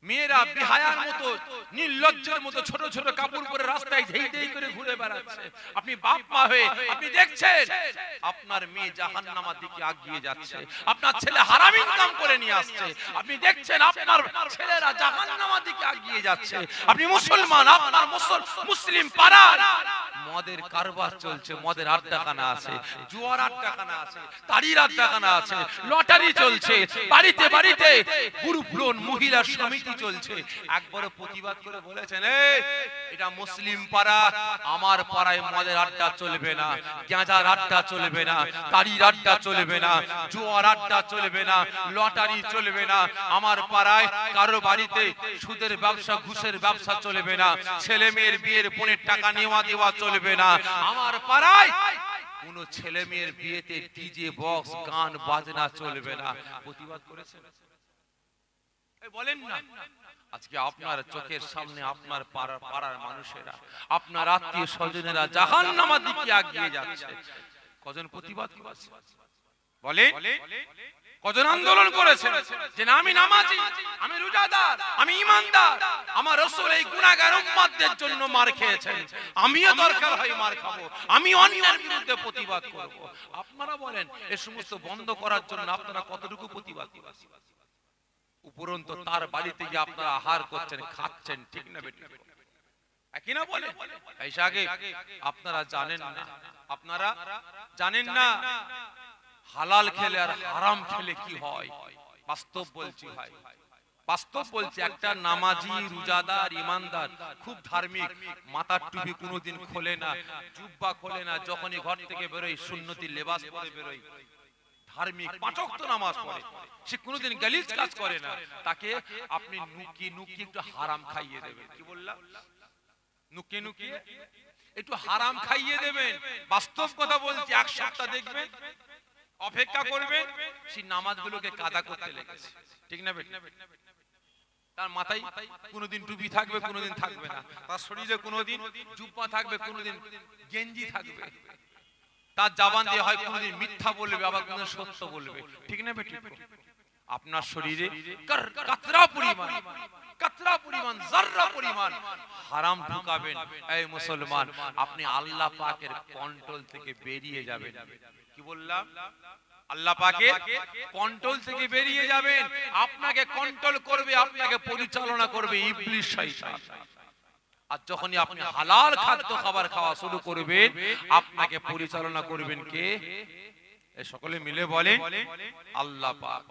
মেয়েরা বিহায়ার মতো নির্লজ্জের মতো ছোট ছোট কাপড় পরে রাস্তায় ধেই ধেই করে ঘুরে বেড়াচ্ছে। আপনি বাপ মা হয়ে আপনি দেখছেন আপনার মেয়ে জাহান্নামের দিকে এগিয়ে যাচ্ছে, আপনার ছেলে হারাম ইনকাম করে নিয়ে আসছে, আপনি দেখছেন আপনার ছেলেরা জাহান্নামের দিকে এগিয়ে যাচ্ছে। আপনি মুসলমান, আপনার মুসলিম পাড়ার মদের কারবার চলছে, মদের আড্ডাখানা আছে, জুয়ার আড্ডাখানা আছে, তাড়ির আড্ডাখানা আছে, লটারি চলছে, বাড়িতে বাড়িতে পুরুষ মহিলা সমিতি চলছে। একবারও প্রতিবাদ করে বলেছেন এটা মুসলিম পাড়া, আমার পাড়ায় মদের আড্ডা চলবে না, গাঁজার আড্ডা চলবে না, তাড়ির আড্ডা চলবে না, জুয়ার আড্ডা চলবে না, লটারি চলবে না, আমার পাড়ায় কারো বাড়িতে সুদের ব্যবসা ঘুষের ব্যবসা চলবে না, ছেলে মেয়ের বিয়ের পণের টাকা নেওয়া দেওয়া চলবে না, আমার পাড়ায় কোন ছেলে মেয়ের বিয়েতে ডিজে বক্স গান বাজনা চলবে না। প্রতিবাদ করেছেন? বলেন না। আজকে আপনার চোখের সামনে আপনার পাড়ার মানুষেরা, আপনার আত্মীয় স্বজনেরা জাহান্নামের দিকে এগিয়ে যাচ্ছে। কজন প্রতিবাদ করেছে বলেন? কজন আন্দোলন করেছেন যে না আমি নামাজি, আমি রোজাদার, আমি ঈমানদার, আমার রাসূল এই গুনাহগার উম্মতদের জন্য মার খেয়েছেন, আমিও দরকার হয় মার খাবো, আমি অন্যের বিরুদ্ধে প্রতিবাদ করব। আপনারা বলেন এই সমস্ত বন্ধ করার জন্য আপনারা কতটুকু প্রতিবাদ করেছেন? উপরন্তু তার বাড়িতে গিয়ে আপনারা আহার করছেন, খাচ্ছেন, ঠিক না বেটি? একই না বলে? আগে আপনারা জানেন না, আপনারা জানেন না হালাল খেলে আর হারাম খেলে কি হয়। বাস্তব বলছি ভাই, বাস্তব বলছি। একটা নামাজি, রোজাদার, ঈমানদার, খুব ধার্মিক, মাথার টুপি কোনোদিন খোলে না, জুব্বা খোলে না, যখনই ঘর থেকে বেরোয় সুন্নতি লেবাস পরে বেরোয়, ধার্মিক, পাঁচ ওয়াক্ত নামাজ পড়ে, সে কোনোদিন গালিজ কাজ করে না, তাকে আপনি নুকি নুকি একটু হারাম খাইয়ে দেবেন। কি বললাম? নুকি নুকি একটু হারাম খাইয়ে দেবেন। বাস্তব কথা বলছি। এক সপ্তাহ দেখবেন, অপেক্ষা করবেন, সেই নামাজগুলোকে কাদা করতে লেগেছে, ঠিক না বেটি? তার মাথায় কোনোদিন টুপি থাকবে, কোনোদিন থাকবে না, তার শরীরে কোনোদিন জুব্বা থাকবে, কোনোদিন গেঞ্জি থাকবে, তার জবান দিয়ে হয় কোনোদিন মিথ্যা বলবে, আবার কোনোদিন সত্য বলবে, ঠিক না বেটি? আপনার শরীরে কাতরা পরিমাণ যাররা পরিমাণ হারাম ঢুকাবেন, এই মুসলমান, আপনি আল্লাহ পাকের কন্ট্রোল থেকে বেরিয়ে যাবেন। কি বললাম? আল্লাহ পাকের কন্ট্রোল থেকে বেরিয়ে যাবেন। আপনাকে কন্ট্রোল করবে, আপনাকে পরিচালনা করবে ইবলিস শয়তান। আর যখনই আপনি হালাল খাদ্য খাবার খাওয়া শুরু করবেন, আপনাকে পরিচালনা করবেন কে? সকলে মিলে বলেন আল্লাহ পাক।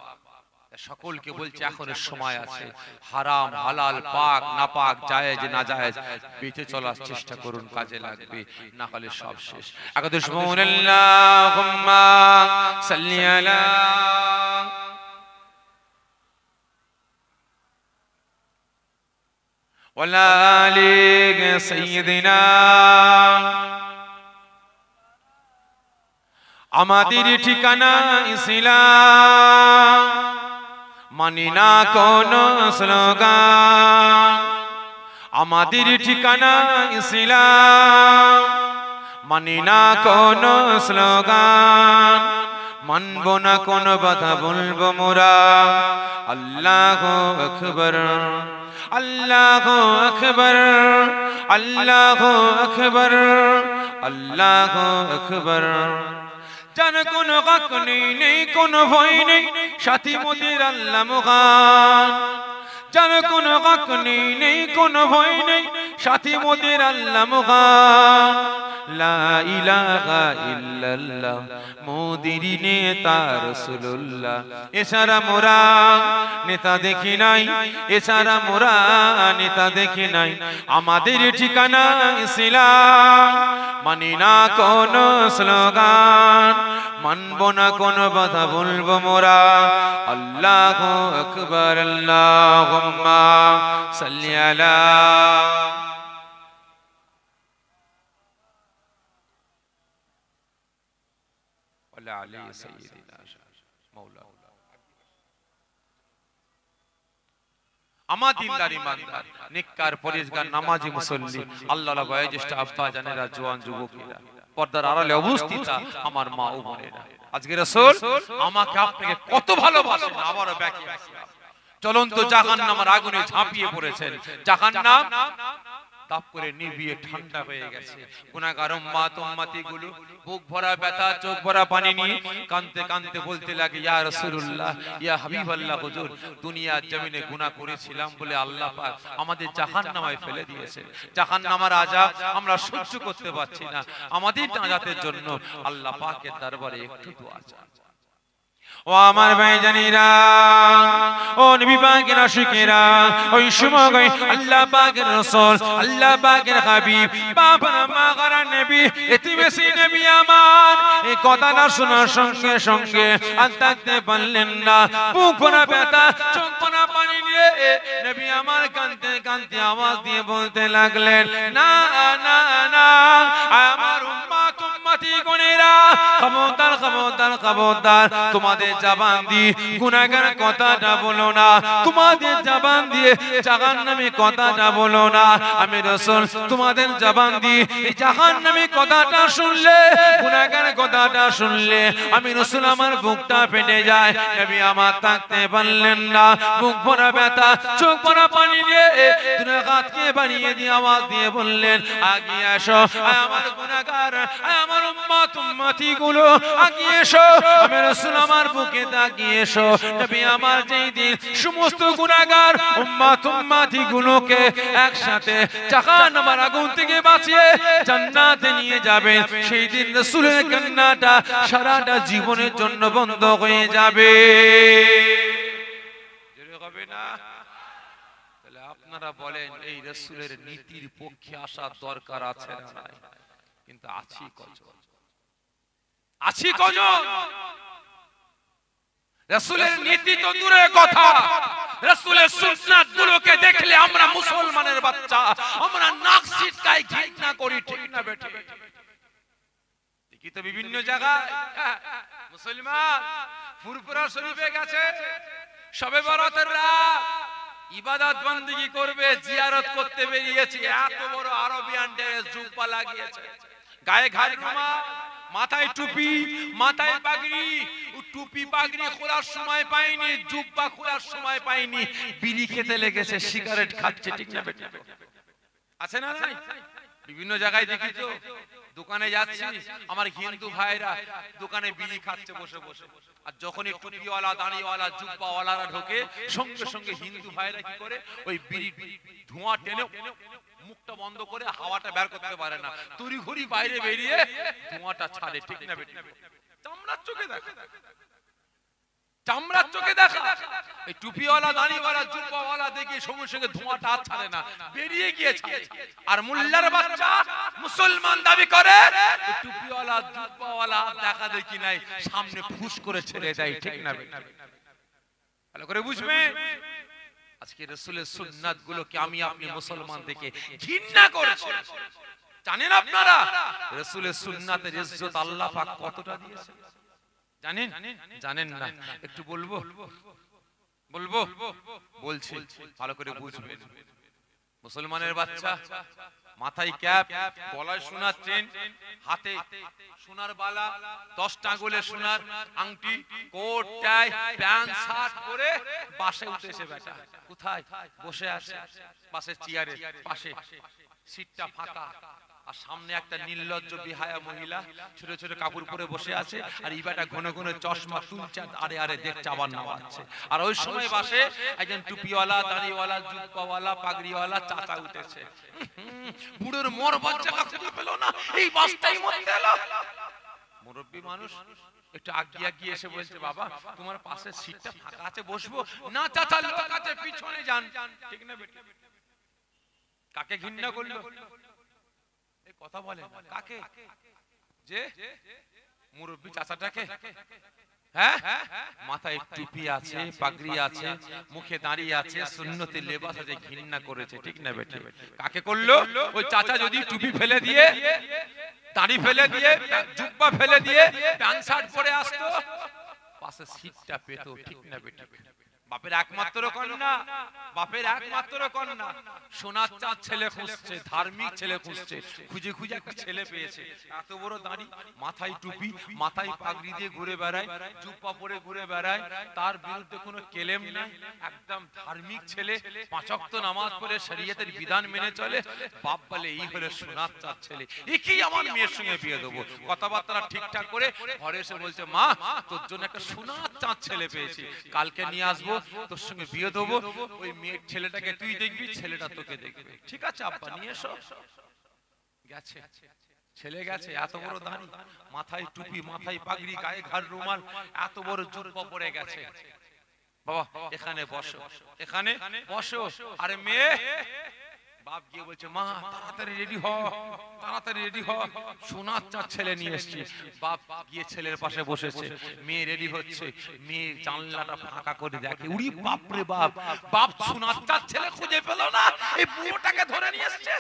সকলকে বলছে এখনের সময় আছে, হারাম হালাল পাক না পাক জায়েজ না জায়েজ বেঁচে চলার চেষ্টা করুন, কাজে লাগবে, না হলে সব শেষ। আকাদে সুবহানাল্লাহুম্মা সাল্লি আলা ওয়ালা আলি সাইয়্যিদিনা। আমাদের ঠিকানা ইসলাম, মানি না কোন স্লোগান। আমাদের ঠিকানা ইসলাম, মানি না কোন স্লোগান। মানব না কোন বাধা, বলবো মোরা আল্লাহু আকবার, আল্লাহু আকবার, আল্লাহু আকবার, আল্লাহু আকবার। জান কোন হক নেই কোন ভয় নেই, সাথী মোদের আল্লাহ মহান। জান কোন হক নেই কোন ভয় নেই, সাথী মোদের আল্লাহ মহান। লা ইলাহা ইল্লাল্লাহ মোদের নেতা রাসূলুল্লাহ। এছাড়া মোরা নেতা দেখি নাই, এছাড়া মোরা নেতা দেখি নাই। আমাদের ঠিকানা ইসলাম, মানি না কোন স্লোগান, মানব না কোন বাধা, বলবো মোরা আল্লাহু আকবার, আল্লাহুম্মা সাল্লি আলা ওয়ালা আলি সাইয়্যিদিনা মাওলা। আমার দিনদার ইমানদার নেককার পরেজগার নামাজি মুসল্লি আল্লাহর বয়োজ্যেষ্ঠ আব্বা জানেরা, জওয়ান যুবকেরা, পর্দার আড়ালে অবস্থিত আমার মা ও বোনেরা, আজকে রাসূল আমাকে আপনাকে কত ভালোবাসেন আবারও ব্যাখ্যা আসলাম। চলন্ত জাহান্নামের আগুনে ঝাঁপিয়ে পড়েছেন, জাহান্নাম তাপ করে নিভিয়ে ঠান্ডা হয়ে গেছে। গুনাহগার উম্মত উম্মতি গুলো বুক ভরা ব্যথা চোখ ভরা পানি নিয়ে কাঁদতে কাঁদতে বলতে লাগে, ইয়া রাসূলুল্লাহ ইয়া হাবিবাল্লাহ, হুজুর দুনিয়ার জমিনে গুনাহ করেছিলাম বলে আল্লাহ পাক আমাদের জাহান্নামে ফেলে দিয়েছে। জাহান্নামের আযাব আমরা সহ্য করতে পারছি না, আমাদের নাজাতের জন্য আল্লাহ পাকের দরবারে একটু দোয়া চাই। ও আমার ভাইজানেরা, ও নবী পাকের আশিকেরা, ওই সময় আল্লাহ পাকের রাসূল, আল্লাহ পাকের হাবিব, বাবার মাগার নবী, এতিমেসি নবী আমার এই কথাটা শোনার সঙ্গে সঙ্গে আর থাকতে পারলেন না। বুক ভরা ব্যথা চোখ ভরা পানি নিয়ে নবী আমার কাঁদতে কাঁদতে আওয়াজ দিয়ে বলতে লাগলেন, না না না, আমার উম্মত উম্মতি গণেরা, খবরদার খবরদার খবরদার, তোমাদের জবান দিয়ে গুনাহগার কথাটা বলো না, তোমাদের জবান দিয়ে জাহান্নামী কথাটা বলো না। আমি রাসূল তোমাদের জবান দিয়ে জাহান্নামী কথাটা শুনলে, গুনাহগার কথাটা শুনলে আমি রাসূল আমার বুকটা ফেটে যায়। নবী আমার থাকতে পারলেন না, বুক ভরা ব্যথা চোখ ভরা পানি দিয়ে দুই হাতকে বাড়িয়ে দিয়ে আওয়াজ দিয়ে বললেন, আগিয়ে আসো আমার গুনাহগার, আমার উম্মত উম্মতি গুলো আগিয়ে এসো, আমি রাসূল আমার বুকে তাকিয়ে এসো। নবী আমার যেই দিন সমস্ত গুনাহগার উম্মত উম্মতি গুলোকে একসাথে জাহান্নামের আগুন থেকে বাঁচিয়ে জান্নাতে নিয়ে যাবেন, সেই দিন রাসূলের কান্নাটা সারাটা জীবনের জন্য বন্ধ হয়ে যাবে। জোরে হবে না? তাহলে আপনারা বলেন এই রাসূলের নীতির পক্ষে আসার দরকার আছে না নাই? কিন্তু আছি কজন? আছি কজন? রাসূলের নীতি তো দূরের কথা, রাসূলের সুন্নাত গুলোকে দেখলে আমরা মুসলমানের বাচ্চা, আমরা নাক ছিটকাই ঘৃণা করি, ঠিক না বেঠে? দেখি তো বিভিন্ন জায়গায় মুসলমান ফুরফুরা শরীফে গেছে, শবে বরাতের রাত ইবাদত বندگی করবে, জিয়ারত করতে বেরিয়েছে, এত বড় আরবিয়ান ড্রেস জুব্বা লাগিয়েছে, গায়ে ঘাড় রুমাল, মাথায় টুপি, মাথায় পাগড়ি, টুপি পাগড়ি খোলার সময় পায়নি, জুব্বা খোলার সময় পায়নি, বিড়ি খেতে লেগেছে, সিগারেট খাচ্ছে, ঠিক না বেটা? আছে না নাই? বিভিন্ন জায়গায় দেখি তো, দোকানে যাচ্ছি আমার হিন্দু ভাইরা দোকানে বিড়ি খাচ্ছে বসে বসে, আর যখনই টুপিওয়ালা দাড়িওয়ালা জুব্বাওয়ালারা ঢোকে সঙ্গে সঙ্গে হিন্দু ভাইরা কি করে, ওই বিড়ি ধোঁয়া টেনে মুখটা বন্ধ করে হাওয়াটা বের করতে পারে না, তুরি ঘুরি বাইরে বেরিয়ে ধোঁয়াটা ছাড়ে, ঠিক না বেটা? চামড়ার চোখে দেখা, চামড়ার চোখে দেখা, এই টুপিওয়ালা দাড়িওয়ালা জুব্বাওয়ালা দেখে সঙ্গে সঙ্গে ধোঁয়াটা আর ছাড়ে না, বেরিয়ে গিয়ে ছাড়ে। আর মোল্লার বাচ্চা মুসলমান দাবি করে, টুপিওয়ালা জুব্বাওয়ালা দেখা দেখি নাই, সামনে ফুস করে ছেড়ে দেয়, ঠিক না বেটা? ভালো করে বুঝবেন, আজকে রাসূলের সুন্নাত গুলোকে আমি আপনি মুসলমান থেকে ঘৃণা করছি। জানেন আপনারা রাসূলের সুন্নাতের ইজ্জত আল্লাহ পাক কতটা দিয়েছে? জানেন? জানেন না? একটু বলবো বলবো বলছি, ভালো করে বুঝবেন। মুসলমানের বাচ্চা মাথায় ক্যাপ, গলায় সোনার চেন, হাতে সোনার বালা, 10টা আঙ্গুলে সোনার আংটি, কোট টাই প্যান্ট শার্ট পরে বাসে উঠেছে বেটা। কোথায়? বসে আছে বাসের চেয়ারে পাশে, সিটটা ফাঁকা, আর সামনে একটা নির্লজ্জ বিহায়া মহিলা ছোট ছোট কাপড় পরে বসে আছে, আর ইবাটা ঘন ঘন চশমা তুলছে, আরে আরে দেখছে, আবার নামাচ্ছে। আর ওই সময় বাসে একজন টুপিওয়ালা দাড়িওয়ালা জুব্বাওয়ালা পাগড়িওয়ালা চাচা উঠেছে। বুড়োর মর বাচ্চাটা খুঁজে পেল না, এই বাসটাই মরতে এলো। মুরব্বী মানুষ একটু আগিয়ে গিয়ে এসে বলছে, বাবা তোমার পাশে সিটটা ফাঁকা আছে, বসবো না? চাচা লোক আছে, পিছনে যান, ঠিক না বেটা? কাকে ঘৃণা করলো? কথা বলে কাকে? যে মুরব্বী চাচাটাকে। হ্যাঁ, মাথায় টুপি আছে, পাগড়ি আছে, মুখে দাঁড়িয়ে আছে, সুন্নতের লেবাস আছে, ঘৃণা করেছে, ঠিক না বেটা? কাকে করলো? ওই চাচা যদি টুপি ফেলে দিয়ে, দাড়ি ফেলে দিয়ে, জুব্বা ফেলে দিয়ে প্যান্ট শার্ট পরে আসতো, পাশে সিটটা পেতো, ঠিক না বেটা? বাপের একমাত্র কন্যা, বাপের একমাত্র কন্যা, সোনার চাঁদ ছেলে খুঁজছে, ধার্মিক ছেলে খুঁজছে, খুঁজে খুঁজে একটা ছেলে পেয়েছে, এত বড় দাড়ি, মাথায় টুপি, মাথায় পাগড়ি দিয়ে ঘুরে বেড়ায়, জুব্বা পরে ঘুরে বেড়ায়, তার বিরুদ্ধে কোনো কেলেম নাই, একদম ধার্মিক ছেলে, 5 ওয়াক্ত নামাজ পড়ে শরীয়তের বিধান মেনে চলে। বাপ বলে এই হলো সোনার চাঁদ ছেলে, একেই আমার মেয়ের সঙ্গে বিয়ে দেবো। কথাবার্তা ঠিকঠাক করে ঘরে এসে বলছে, মা তোর জন্য একটা সোনার চাঁদ ছেলে পেয়েছি, কালকে নিয়ে আসবো, তোর সঙ্গে বিয়ে দেবো, ওই মেয়ের ছেলেটাকে তুই দেখবি, ছেলেটা তোকে দেখবে। ঠিক আছে আব্বা, নিয়ে এসো। গেছে ছেলে, গেছে, এত বড় দাড়ি, মাথায় টুপি, মাথায় পাগড়ি, গায়ে ঘাড় রুমাল, এত বড় জুব্বা পরে গেছে। বাবা এখানে বসো, এখানে বসো। আরে মেয়ে, বাপ গিয়ে বলছে, মা তাড়াতাড়ি রেডি হ, তাড়াতাড়ি রেডি হ, সোনার চাঁদ ছেলে নিয়ে এসেছি। বাপ গিয়ে ছেলের পাশে বসেছে, মেয়ে রেডি হচ্ছে, মেয়ে জানলাটা ফাঁকা করে দেখে, উড়ি বাপ রে বাপ, বাপ সোনার চাঁদ ছেলে খুঁজে পেল না, এই বুড়োটাকে ধরে নিয়ে এসেছে।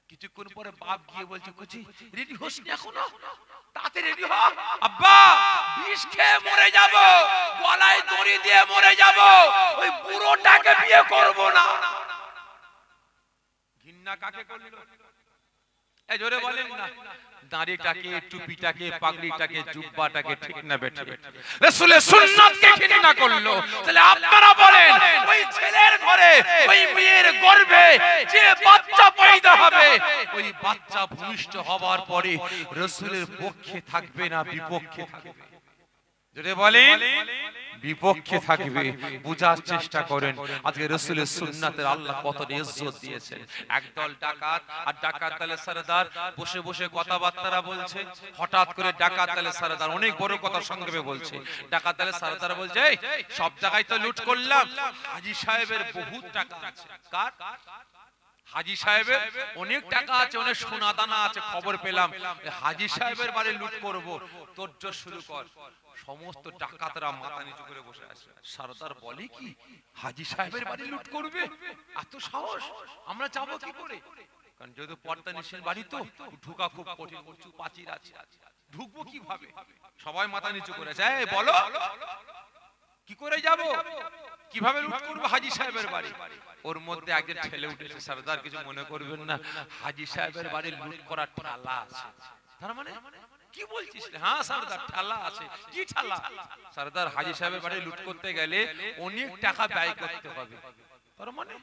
কিছুক্ষণ পরে বাপ গিয়ে বলছে, কুচি রেডি হসনি এখনো, তাতে রেডি হ। আব্বা বিষ খেয়ে মরে যাব, গলায় দড়ি দিয়ে মরে যাব, ওই বুড়োটাকে বিয়ে করব না। ঘৃণা কাকে করলো? এই জোরে বলেন না। দাড়িটাকে, টুপিটাকে, পাগড়িটাকে, জুব্বাটাকে, ঠিক না বেঠে? রাসূলের সুন্নাতকে ঘৃণা করলো। তাহলে আপনারা বলেন, ওই ছেলের ঘরে, ওই মেয়ের গর্ভে যে বাচ্চা পয়দা হবে, ওই বাচ্চা ভূমিষ্ঠ হওয়ার পরে রাসূলের পক্ষে থাকবে না বিপক্ষে থাকবে? জোরে বলেন, বিপক্ষে থাকবে। বুঝার চেষ্টা করেন আজকে রাসূলের সুন্নাতের আল্লাহ কত ইজ্জত দিয়েছেন। একদল ডাকাত, আর ডাকাত দলের সরদার বসে বসে কথাবার্তা বলছে। হঠাৎ করে ডাকাত দলের সরদার অনেক বড় কথা সংক্ষেপে বলছে। ডাকাত দলের সরদার বলছে, এই সব জায়গায় তো লুট করলাম, হাজী সাহেবের বহুত টাকা আছে। কার? হাজী সাহেবের অনেক টাকা আছে, অনেক সোনা দানা আছে, খবর পেলাম হাজী সাহেবের বাড়ি লুট করব, তোড়জোড় শুরু কর। সমস্ত ডাকাতরা মাথা নিচু করে বসে আছে। সরদার বলে কি, হাজী সাহেবের বাড়ি লুট করবে? এত সাহস, আমরা যাব কি করে? কারণ যেহেতু পর্দা নিষেধ বাড়ি, তো ঢোকা খুব কঠিন, উঁচু প্রাচীর আছে, ঢুকবো কিভাবে? সবাই মাথা নিচু করেছে। এই বলো কি করে যাব, কিভাবে লুট করব হাজী সাহেবের বাড়ি? ওর মধ্যে একজন ছেলে উঠেছে, সরদার কিছু মনে করবেন না, হাজী সাহেবের বাড়ি লুট করার ঠালা আছে। তার মানে কি বলছিস? হ্যাঁ সরদার, ঠালা আছে। কি ঠালা? সরদার, হাজী সাহেবের বাড়ি লুট করতে গেলে অনেক টাকা ব্যয় করতে হবে। তার মানে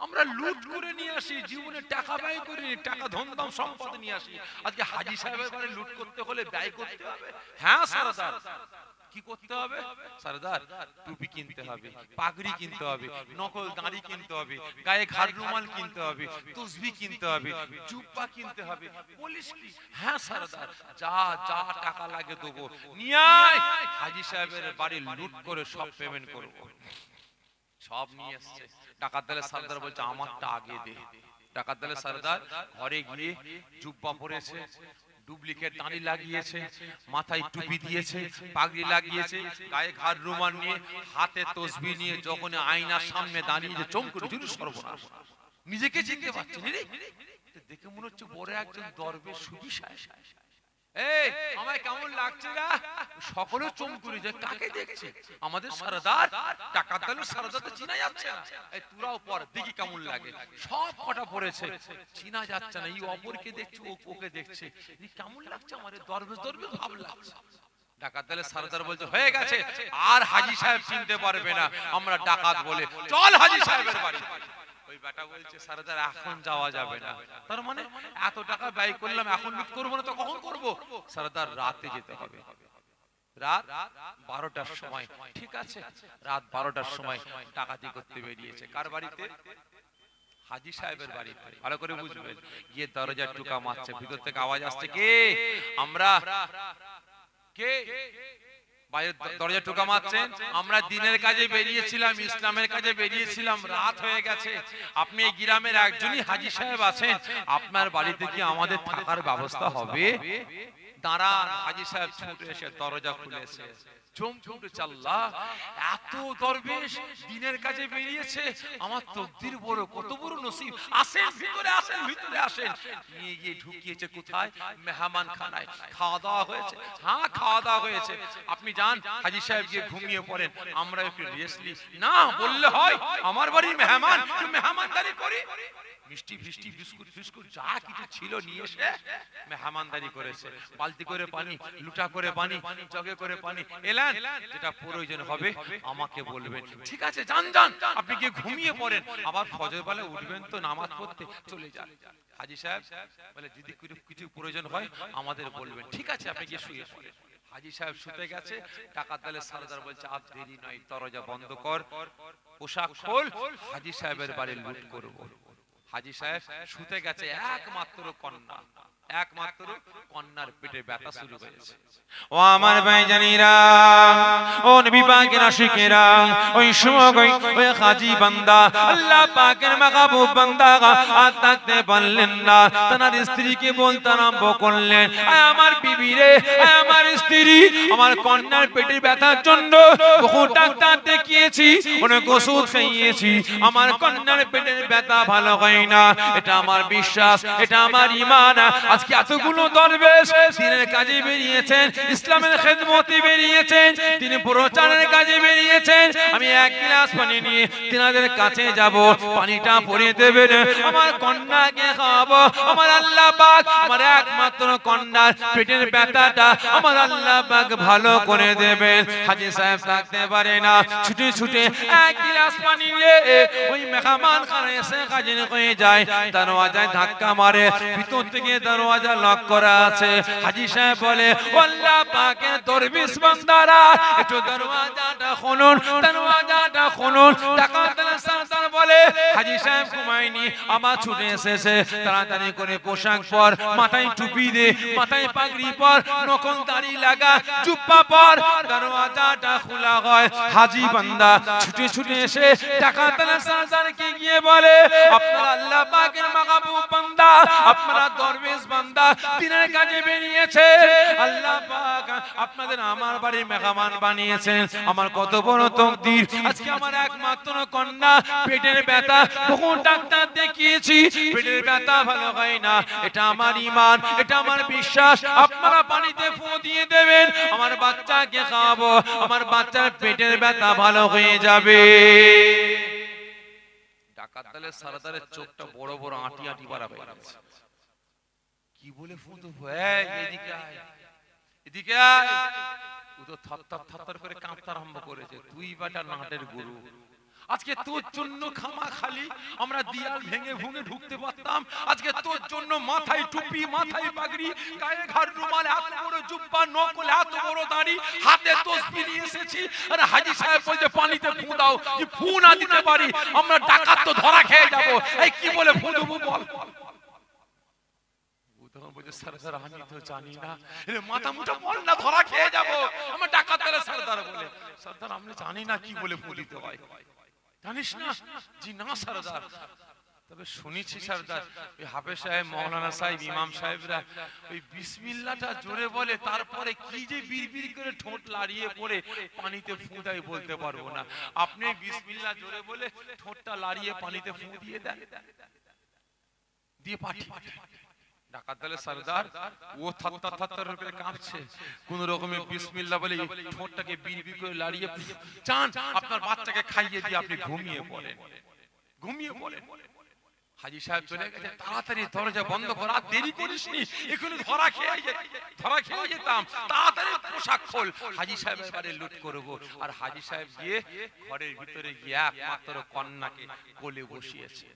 আমরা লুট করে নিয়ে আসি, জীবনে টাকা ব্যয় করি, টাকা ধনদাম সম্পদ নিয়ে আসি, আজকে হাজী সাহেবের বাড়ি লুট করতে হলে ব্যয় করতে হবে? হ্যাঁ সরদার। কি করতে হবে? সরদার, টুপি কিনতে হবে, পাগড়ি কিনতে হবে, নকল দাড়ি কিনতে হবে, গায়ে ঘাড় রুমাল কিনতে হবে, তসবিহ কিনতে হবে, জুব্বা কিনতে হবে। বলিস কি? হ্যাঁ সরদার, যা যা টাকা লাগে দেবো, নিয়ে আয়, হাজী সাহেবের বাড়ি লুট করে সব পেমেন্ট করব। সব নিয়ে এসেছে। ডাকাত দলের সরদার বলছে, আমারটা আগে দে। ডাকাত দলের সরদার ঘরে গিয়ে জুব্বা পরেছে, ডুপ্লিকেট দাড়ি লাগিয়েছে, মাথায় টুপি দিয়েছে, পাগড়ি লাগিয়েছে, গায়ে ঘাড় রুমাল নিয়ে, হাতে তসবিহ নিয়ে যখন আয়নার সামনে দাঁড়িয়ে চমকে উঠে, সর্বনাশ, নিজেকে চিনতে পারছেন রে, দেখে মনে হচ্ছে বড় একজন দরবেশ সুফি সাহেব। এই আমায় কেমন লাগছে না? সকলে চমকুরে যায়, কাকে দেখছে? আমাদের সরদার, ডাকাত দলের সরদার তো চিনা যাচ্ছে না। এই তুরাও পর, দেখি কেমন লাগে। সব কটা পড়েছে, চিনা যাচ্ছে না। এই অপরকে দেখছে, ওকে দেখছে, কেমন লাগছে আমার? দরবেশ দরবেশ ভাব লাগছে। ডাকাত দলের সরদার বলছে, হয়ে গেছে, আর হাজী সাহেব চিনতে পারবে না, আমরা ডাকাত বলে, চল হাজী সাহেবের বাড়ি। ওই বেটা বলছে, সরদার এখন যাওয়া যাবে না। তার মানে এত টাকা ব্যয় করলাম, এখন লুট করবো না তো কখন করব? সরদার, রাতে যেতে হবে, রাত 12টার সময়। ঠিক আছে, রাত 12টার সময় ডাকাতি করতে বেরিয়েছে। কার বাড়িতে? হাজী সাহেবের বাড়িতে। ভালো করে বুঝবেন। গিয়ে দরজার টোকা মারছে, ভিতর থেকে আওয়াজ আসছে, কে? আমরা। কে? বাইরে দরজা টোকা মারছেন। আমরা দিনের কাজে বেরিয়েছিলাম, ইসলামের কাজে বেরিয়েছিলাম, রাত হয়ে গেছে। আপনি এই গ্রামের একজনই হাজী সাহেব আছেন, আপনার বাড়িতে কি আমাদের থাকার ব্যবস্থা হবে? দাঁড়ান। হাজী সাহেব ছুটে এসে দরজা খুলেছে, চমকে চাল্লা, এত দরবেশ দিনের কাজে বেরিয়েছে, আমার তকদির বড়, কত বড় নসিব। আসেন ভিতরে, আসেন ভিতরে আসেন। নিয়ে গিয়ে ঢুকিয়েছে কোথায়? মেহমান খানায়। খাওয়া দাওয়া হয়েছে? হ্যাঁ খাওয়া দাওয়া হয়েছে। আপনি যান হাজী সাহেব গিয়ে ঘুমিয়ে পড়েন, আমরা একটু রেস্ট নিই। না বললে হয়, আমার বাড়ির মেহমান, মেহমানদারি করি। মিষ্টি ফিষ্টি বিস্কুট ফিস্কুট যা কিছু ছিল নিয়ে এসে মেহমানদারি করেছে। বালতি করে পানি, লুটা করে পানি, জগে করে পানি এলেন, যেটা প্রয়োজন হবে আমাকে বলবেন। ঠিক আছে যান যান, আপনি গিয়ে ঘুমিয়ে পড়েন, আবার ফজর বেলা উঠবেন তো নামাজ পড়তে, চলে যান। হাজী সাহেব বলে যদি কিছু প্রয়োজন হয় আমাদের বলবেন। ঠিক আছে আপনি গিয়ে শুয়ে পড়েন। হাজী সাহেব শুতে গেছে, টাকা দলে সরদার বলছে আর দেরি নয়, দরজা বন্ধ কর, পোশাক খোল, হাজী সাহেবের বাড়ি লুট করব। হাজী সাহেব শুতে গেছে, একমাত্র কন্যা, একমাত্র কন্যার পেটে ব্যথা শুরু হয়েছে। ও আমার ভাইজানেরা, ও নবী পাকের আশিকেরা, ওই সময় ওই হাজী বান্দা আল্লাহ পাকের মাহবুব বান্দা আর থাকতে পারলেন না, তার স্ত্রীকে বলতে আরম্ভ করলেন, আমার বিবি রে, আমার স্ত্রী, আমার কন্যার পেটের ব্যথার জন্য বহু ডাক্তার দেখিয়েছি, অনেক ওষুধ খাইয়েছি, আমার কন্যার পেটের ব্যথা ভালো হয় না। এটা আমার বিশ্বাস, এটা আমার ঈমান। আজকে এতগুলো দরবেশ দিনের কাজে বেরিয়েছেন, ইসলামের খেদমতে বেরিয়েছেন, তিনি প্রচারের কাজে বেরিয়েছেন। আমি এক গ্লাস পানি নিয়ে তিনাদের কাছে যাব, পানিটা ভরে দেবেন, আমার কন্যাকে খাওয়াবো। আমার আল্লাহ পাক আমার একমাত্র কন্যার পেটের ব্যথাটা আমার আল্লাহ পাক ভালো করে দেবেন। হাজী সাহেব থাকতে পারে না, ছুটে ছুটে এক গ্লাস পানি নিয়ে ওই মেহমান খানে এসে হাজির হয়ে যায়। দরওয়াজায় ধাক্কা মারে, ভিতর থেকে দরওয়াজা লক করা আছে। হাজী সাহেব বলে, আল্লাহ পাকের দরবেশ বান্দারা একটু দরওয়াজাটা খুলুন, দরওয়াজাটা খুলুন। টাকা দিলে সরদার বলে, হাজী সাহেব ঘুমায়নি, আমার ছুটে এসেছে, তাড়াতাড়ি করে পোশাক পর, মাথায় টুপি দে, মাথায় পাগড়ি পর, নখন দাড়ি লাগা, জুব্বা পর। দরওয়াজাটা খোলা হয়, হাজী বান্দা ছুটে ছুটে এসে টাকা দিলে সরদারকে গিয়ে বলে, আপনারা আল্লাহ পাকের মাহবুব বান্দা, আপনারা দরবেশ বান্দা দিনের কাজে বেরিয়েছে, আল্লাহ পাক আপনাদের আমার বাড়ির মেহমান বানিয়েছেন। আমার কত বড় তকদির, আজকে আমার একমাত্র কন্যা পেটের ব্যথা, বহু ডাক্তার দেখিয়েছি, পেটের ব্যথা ভালো হয় না। এটা আমার ঈমান, এটা আমার বিশ্বাস। আপনারা পানিতে ফু দিয়ে দেবেন, আমার বাচ্চাকে খাওয়াবো, আমার বাচ্চার পেটের ব্যথা ভালো হয়ে যাবে। ডাকাত দলের সরদারের চোখটা বড় বড় আঁটি আঁটি বাড়া হয়ে গেছে। কি বলে ফুঁদু, এদিকে আয়, এদিকে আয়। ও তো থরথর থরথর করে কাঁপতে আরম্ভ করেছে। তুই বেটা নাটের গুরু, আজকে তোর জন্য খামা খালি আমরা দিয়াল ভেঙে ভুঙে ঢুকতে পারতাম। আজকে তোর জন্য মাথায় টুপি, মাথায় পাগড়ি, গায়ে ঘাড় রুমাল, এত বড় জুব্বা, নকল এত বড় দাড়ি, হাতে তসবিহ নিয়ে এসেছি। আর হাজী সাহেব বলছে পানিতে ফু দাও। কি ফু না দিতে পারি আমরা ডাকাত তো ধরা খেয়ে যাব। এই কি বলে ফু দেবো বল? সরদার আমি তো জানি না, মাথা মুঠো বল না, ধরা খেয়ে যাব। আমার ডাকাত সরদার বলে, সরদার আমি জানি না কি বলে ফু দিতে হয়। জানিস না? জি না সরদার, তবে শুনেছি সরদার ওই হাফেজ সাহেব, মৌলানা সাহেব, ইমাম সাহেবরা ওই বিসমিল্লাহটা জোরে বলে, তারপরে কি যে বিড়বিড় করে ঠোঁট লাড়িয়ে পড়ে পানিতে ফু দেয় বলতে পারবো না। আপনি বিসমিল্লাহ জোরে বলে ঠোঁটটা লাড়িয়ে পানিতে ফু দিয়ে দেন, দিয়ে পাঠিয়ে ডাকাত দলের সরদার ও থরথর থরথর করে কাঁপছে। কোন রকমে বিসমিল্লাহ বলে ঠোঁটটাকে বিড়বিড় করে লাড়িয়ে চান আপনার বাচ্চাকে খাইয়ে দিয়ে আপনি ঘুমিয়ে পড়েন, ঘুমিয়ে পড়েন। হাজী সাহেব চলে গেছে, তাড়াতাড়ি দরজা বন্ধ কর, আর দেরি করিসনি, এখানে ধরা খেয়ে যেতাম, তাড়াতাড়ি পোশাক খোল, হাজী সাহেবের বাড়ি লুট করব। আর হাজী সাহেব গিয়ে ঘরের ভিতরে গিয়ে একমাত্র কন্যাকে কোলে বসিয়েছে,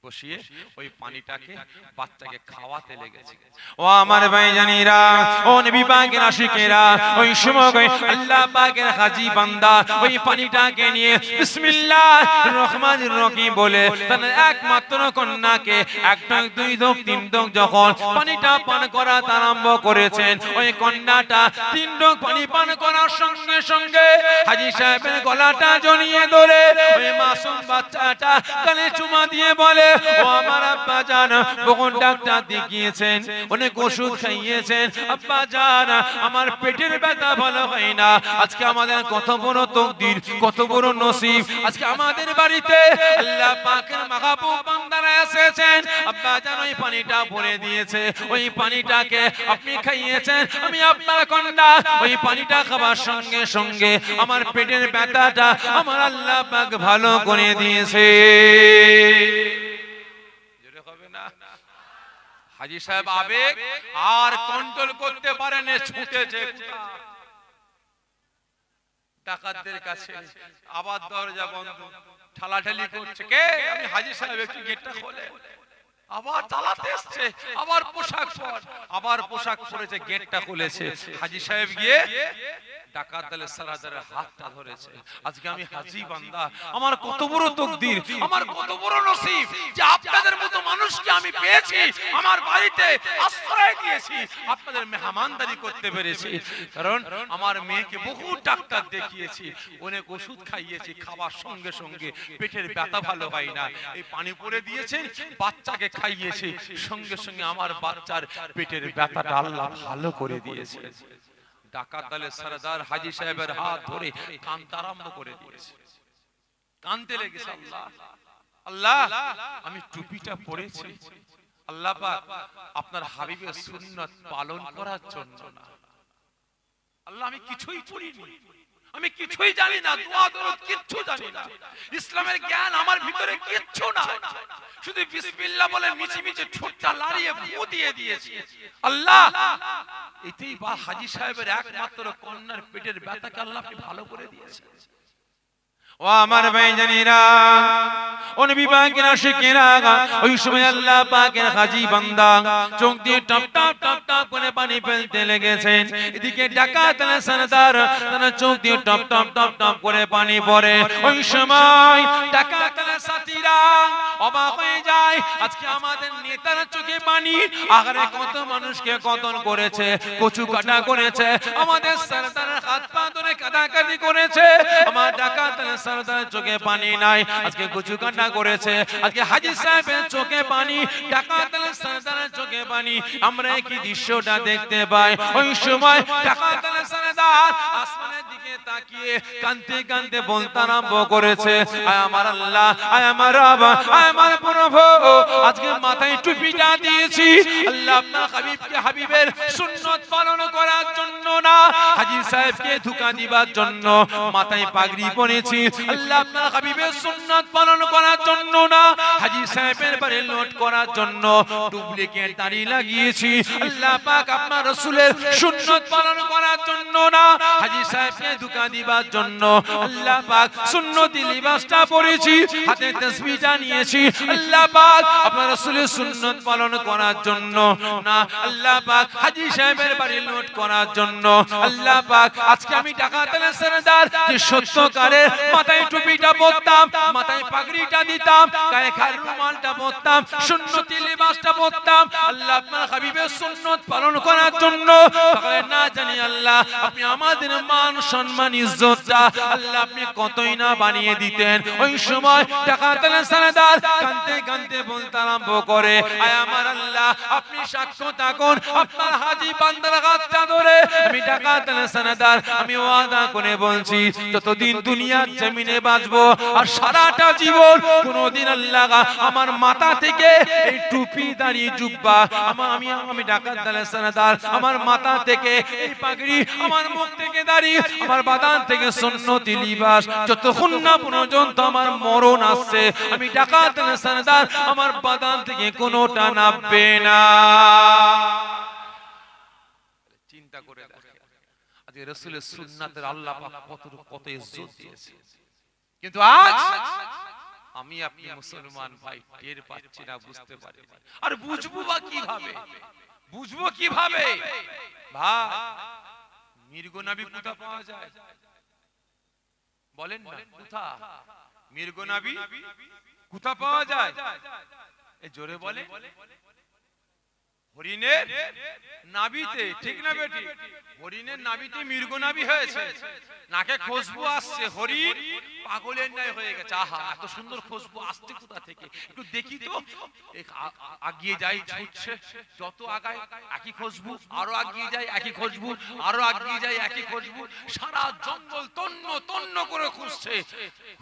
বসিয়ে ওই পানিটাকে বাচ্চাকে খাওয়াতে লেগেছে। ও আমার ভাইজানেরা, ও নবী পাকের আশিকেরা, ওই সময় আল্লাহ পাকের হাজী বান্দা ওই পানিটাকে নিয়ে বিসমিল্লাহির রহমানির রহিম বলে তার একমাত্র কন্যাকে এক ঢোক, দুই ঢোক, তিন ঢোক যখন পানিটা পান করা আরম্ভ করেছেন, ওই কন্যাটা তিন ঢোক পানি পান করার সঙ্গে সঙ্গে হাজী সাহেবের গলাটা জড়িয়ে ধরে ওই মাসুম বাচ্চাটা কানে চুমা দিয়ে বলে, ও আমার আব্বা জান, বহু ডাক্তার দেখিয়েছেন, অনেক ওষুধ খাইয়েছেন, আব্বা জান আমার পেটের ব্যথা ভালো হয় না। আজকে আমাদের কত বড় তকদির, কত বড় নসিব, আজকে আমাদের বাড়িতে আল্লাহ পাকের মাহবুব বান্দারা এসেছেন আব্বা জান ওই পানিটা ভরে দিয়েছে ওই পানিটাকে আপনি খাইয়েছেন আমি আপনার কন্যা ওই পানিটা খাবার সঙ্গে সঙ্গে আমার পেটের ব্যথাটা আমার আল্লাহ পাক ভালো করে দিয়েছে জোরে হবে না হাজী সাহেব আবেগ আর কন্ট্রোল করতে পারেন ছুটেছে ডাকাতদের কাছে আবার দরজা বন্ধ ঠালাঠালি করছে কে আমি হাজী সাহেব একটু গেটটা খোলে আবার চালাতে আসছে আবার পোশাক পর আবার পোশাক পরেছে গেটটা খুলেছে হাজী সাহেব গিয়ে ডাকাত দলের সারাদারের হাতটা ধরেছে আজকে আমি হাজী বান্দা আমার কত বড় তাকদীর আমার কত বড় নসিব যে আপনাদের মতো মানুষকে আমি পেয়েছি আমার বাড়িতে আশ্রয় দিয়েছি আপনাদের মেহমানদারি করতে পেরেছি কারণ আমার মেয়েকে বহু ডাক্তার দেখিয়েছি অনেক ওষুধ খাইয়েছি খাবার সঙ্গে সঙ্গে পেটের ব্যথা ভালো হয় না এই পানি পড়ে দিয়েছেন বাচ্চাকে খাইয়েছি সঙ্গে সঙ্গে আমার বাচ্চার পেটের ব্যথাটা আল্লাহ ভালো করে দিয়েছে ডাকাত দলের সরদার হাজী সাহেবের হাত ধরে কাঁদতে আরম্ভ করে দিয়েছে কাঁদতে লেগেছে আল্লাহ আমি টুপিটা পরেছি আল্লাহ পাক আপনার হাবিবের সুন্নাত পালন করার জন্য না আল্লাহ আমি কিছুই করিনি আমি কিছুই জানি না দোয়া দরুদ কিচ্ছু জানি না ইসলামের জ্ঞান আমার ভিতরে কিচ্ছু না শুধু বিসমিল্লাহ বলে মিচি মিচি ঠোঁটটা লাড়িয়ে ফু দিয়ে দিয়েছি আল্লাহ এতেই বা হাজী সাহেবের একমাত্র কন্যার পেটের ব্যথাকে আল্লাহ আপনি ভালো করে দিয়েছেন ও আমার ভাইজানেরা ও নবী পাকের আশিকেরা ওই সময় আল্লাহ পাকের হাজী বান্দা চোখ দিয়ে টপ টপ টপ টপ করে পানি ফেলতে লেগেছেন এদিকে ডাকাত সরদার তার চোখ দিয়ে টপ টপ টপ টপ করে পানি পড়ে ওই সময় ডাকাত সাথীরা অবাক হয়ে যায় আজকে আমাদের নেতার চোখে পানি আহারে কত মানুষকে কতল করেছে কচু কাটা করেছে আমাদের সরদারের হাত পা ধরে কাটাকাটি করেছে আমার ডাকাত সরদার চোখে পানি নাই আজকে কচু কাটা করেছে আজকে হাজী সাহেবের চোখে পানি ডাকাত সরদারের চোখে পানি আমরা কি দৃশ্যটা দেখতে পাই ওই সময় ডাকাত সরদার আসমানের দিকে তাকিয়ে কাঁদতে কাঁদতে বলতে আরম্ভ করেছে আয় আমার আল্লাহ আয় আমার রব আয় আমার প্রভু আজকে মাথায় টুপিটা দিয়েছি আল্লাহ আপনার হাবিবকে হাবিবের সুন্নাত পালন করার জন্য না হাজী সাহেবকে ধোঁকা দিবার জন্য মাথায় পাগড়ি পরেছি আল্লাহ আপনার হাবিবের সুন্নাত পালন করার জন্য না হাজী সাহেবের বাড়ি লোট করার জন্য ডুপ্লিকেট দাড়ি লাগিয়েছি আল্লাহ পাক আপনার রাসূলের সুন্নাত পালন করার জন্য না হাজী সাহেবকে ধোঁকা দিবার জন্য আল্লাহ পাক সুন্নতি লিবাসটা পরেছি হাতে তাসবিহটা নিয়েছি আল্লাহ পাক আপনার রাসূলের সুন্নাত পালন করার জন্য না আল্লাহ পাক হাজী সাহেবের বাড়ি লোট করার জন্য আল্লাহ পাক আজকে আমি ডাকাত সরদার যে সত্যকারের মাথায় টুপিটা পরতাম মাথায় পাগড়িটা দিতাম গায়ে খার রুমালটা পরতাম সুন্নতি লিবাসটা পরতাম আল্লাহ আপনার হাবিবের সুন্নাত পালন করার জন্য তাহলে না জানি আল্লাহ আপনি আমাদের মান সম্মান ইজ্জতটা আল্লাহ আপনি কতই না বানিয়ে দিতেন ওই সময় ডাকাত সরদার কাঁদতে কাঁদতে বলতে আরম্ভ করে আয় আমার আল্লাহ আপনি সাক্ষ্য থাকুন আপনার হাজী বান্দার হাতটা ধরে আমি ডাকাত সরদার আমি ওয়াদা করে বলছি যতদিন দুনিয়ার জমিনে বাঁচবো আর সারাটা জীবন কোনদিন আল্লাহ আমার মাথা থেকে এই টুপি দাড়ি জুব্বা আমি ডাকাত সরদার আমার মাথা থেকে এই পাগড়ি আমার মুখ থেকে দাড়ি আমার বাদান থেকে সুন্নতি লিবাস যতক্ষণ না পর্যন্ত আমার মরণ আসছে আমি ডাকাত সরদার আমার বাদান থেকে কোনোটা নামবে না চিন্তা করে দেখেন আজকে রাসূলের সুন্নাতের আল্লাহ পাক কত ইজ্জত দিয়েছে কিন্তু আজ আমি আপনি মুসলমান ভাই টের পাচ্ছি না বুঝতে পারি আর বুঝবো বা কিভাবে বুঝবো কিভাবে ভাই মির্গো নবী কোথা পাওয়া যায় বলেন না কোথা মির্গো নবী কোথা পাওয়া যায় এই জোরে বলে হরিণের নাভিতে ঠিক না বেটি হরিণের নাভিতে মৃগ নাভি হয়েছে নাকে খুশবু আসছে হরিণ পাগলের ন্যায় হয়ে গেছে আহা এত সুন্দর খুশবু আসছে কোথা থেকে একটু দেখি তো আগিয়ে যাই ছুটছে যত আগায় একই খুশবু আরো আগিয়ে যায় একই খুশবু আরো আগিয়ে যায় একই খুশবু সারা জঙ্গল তন্ন তন্ন করে খুঁজছে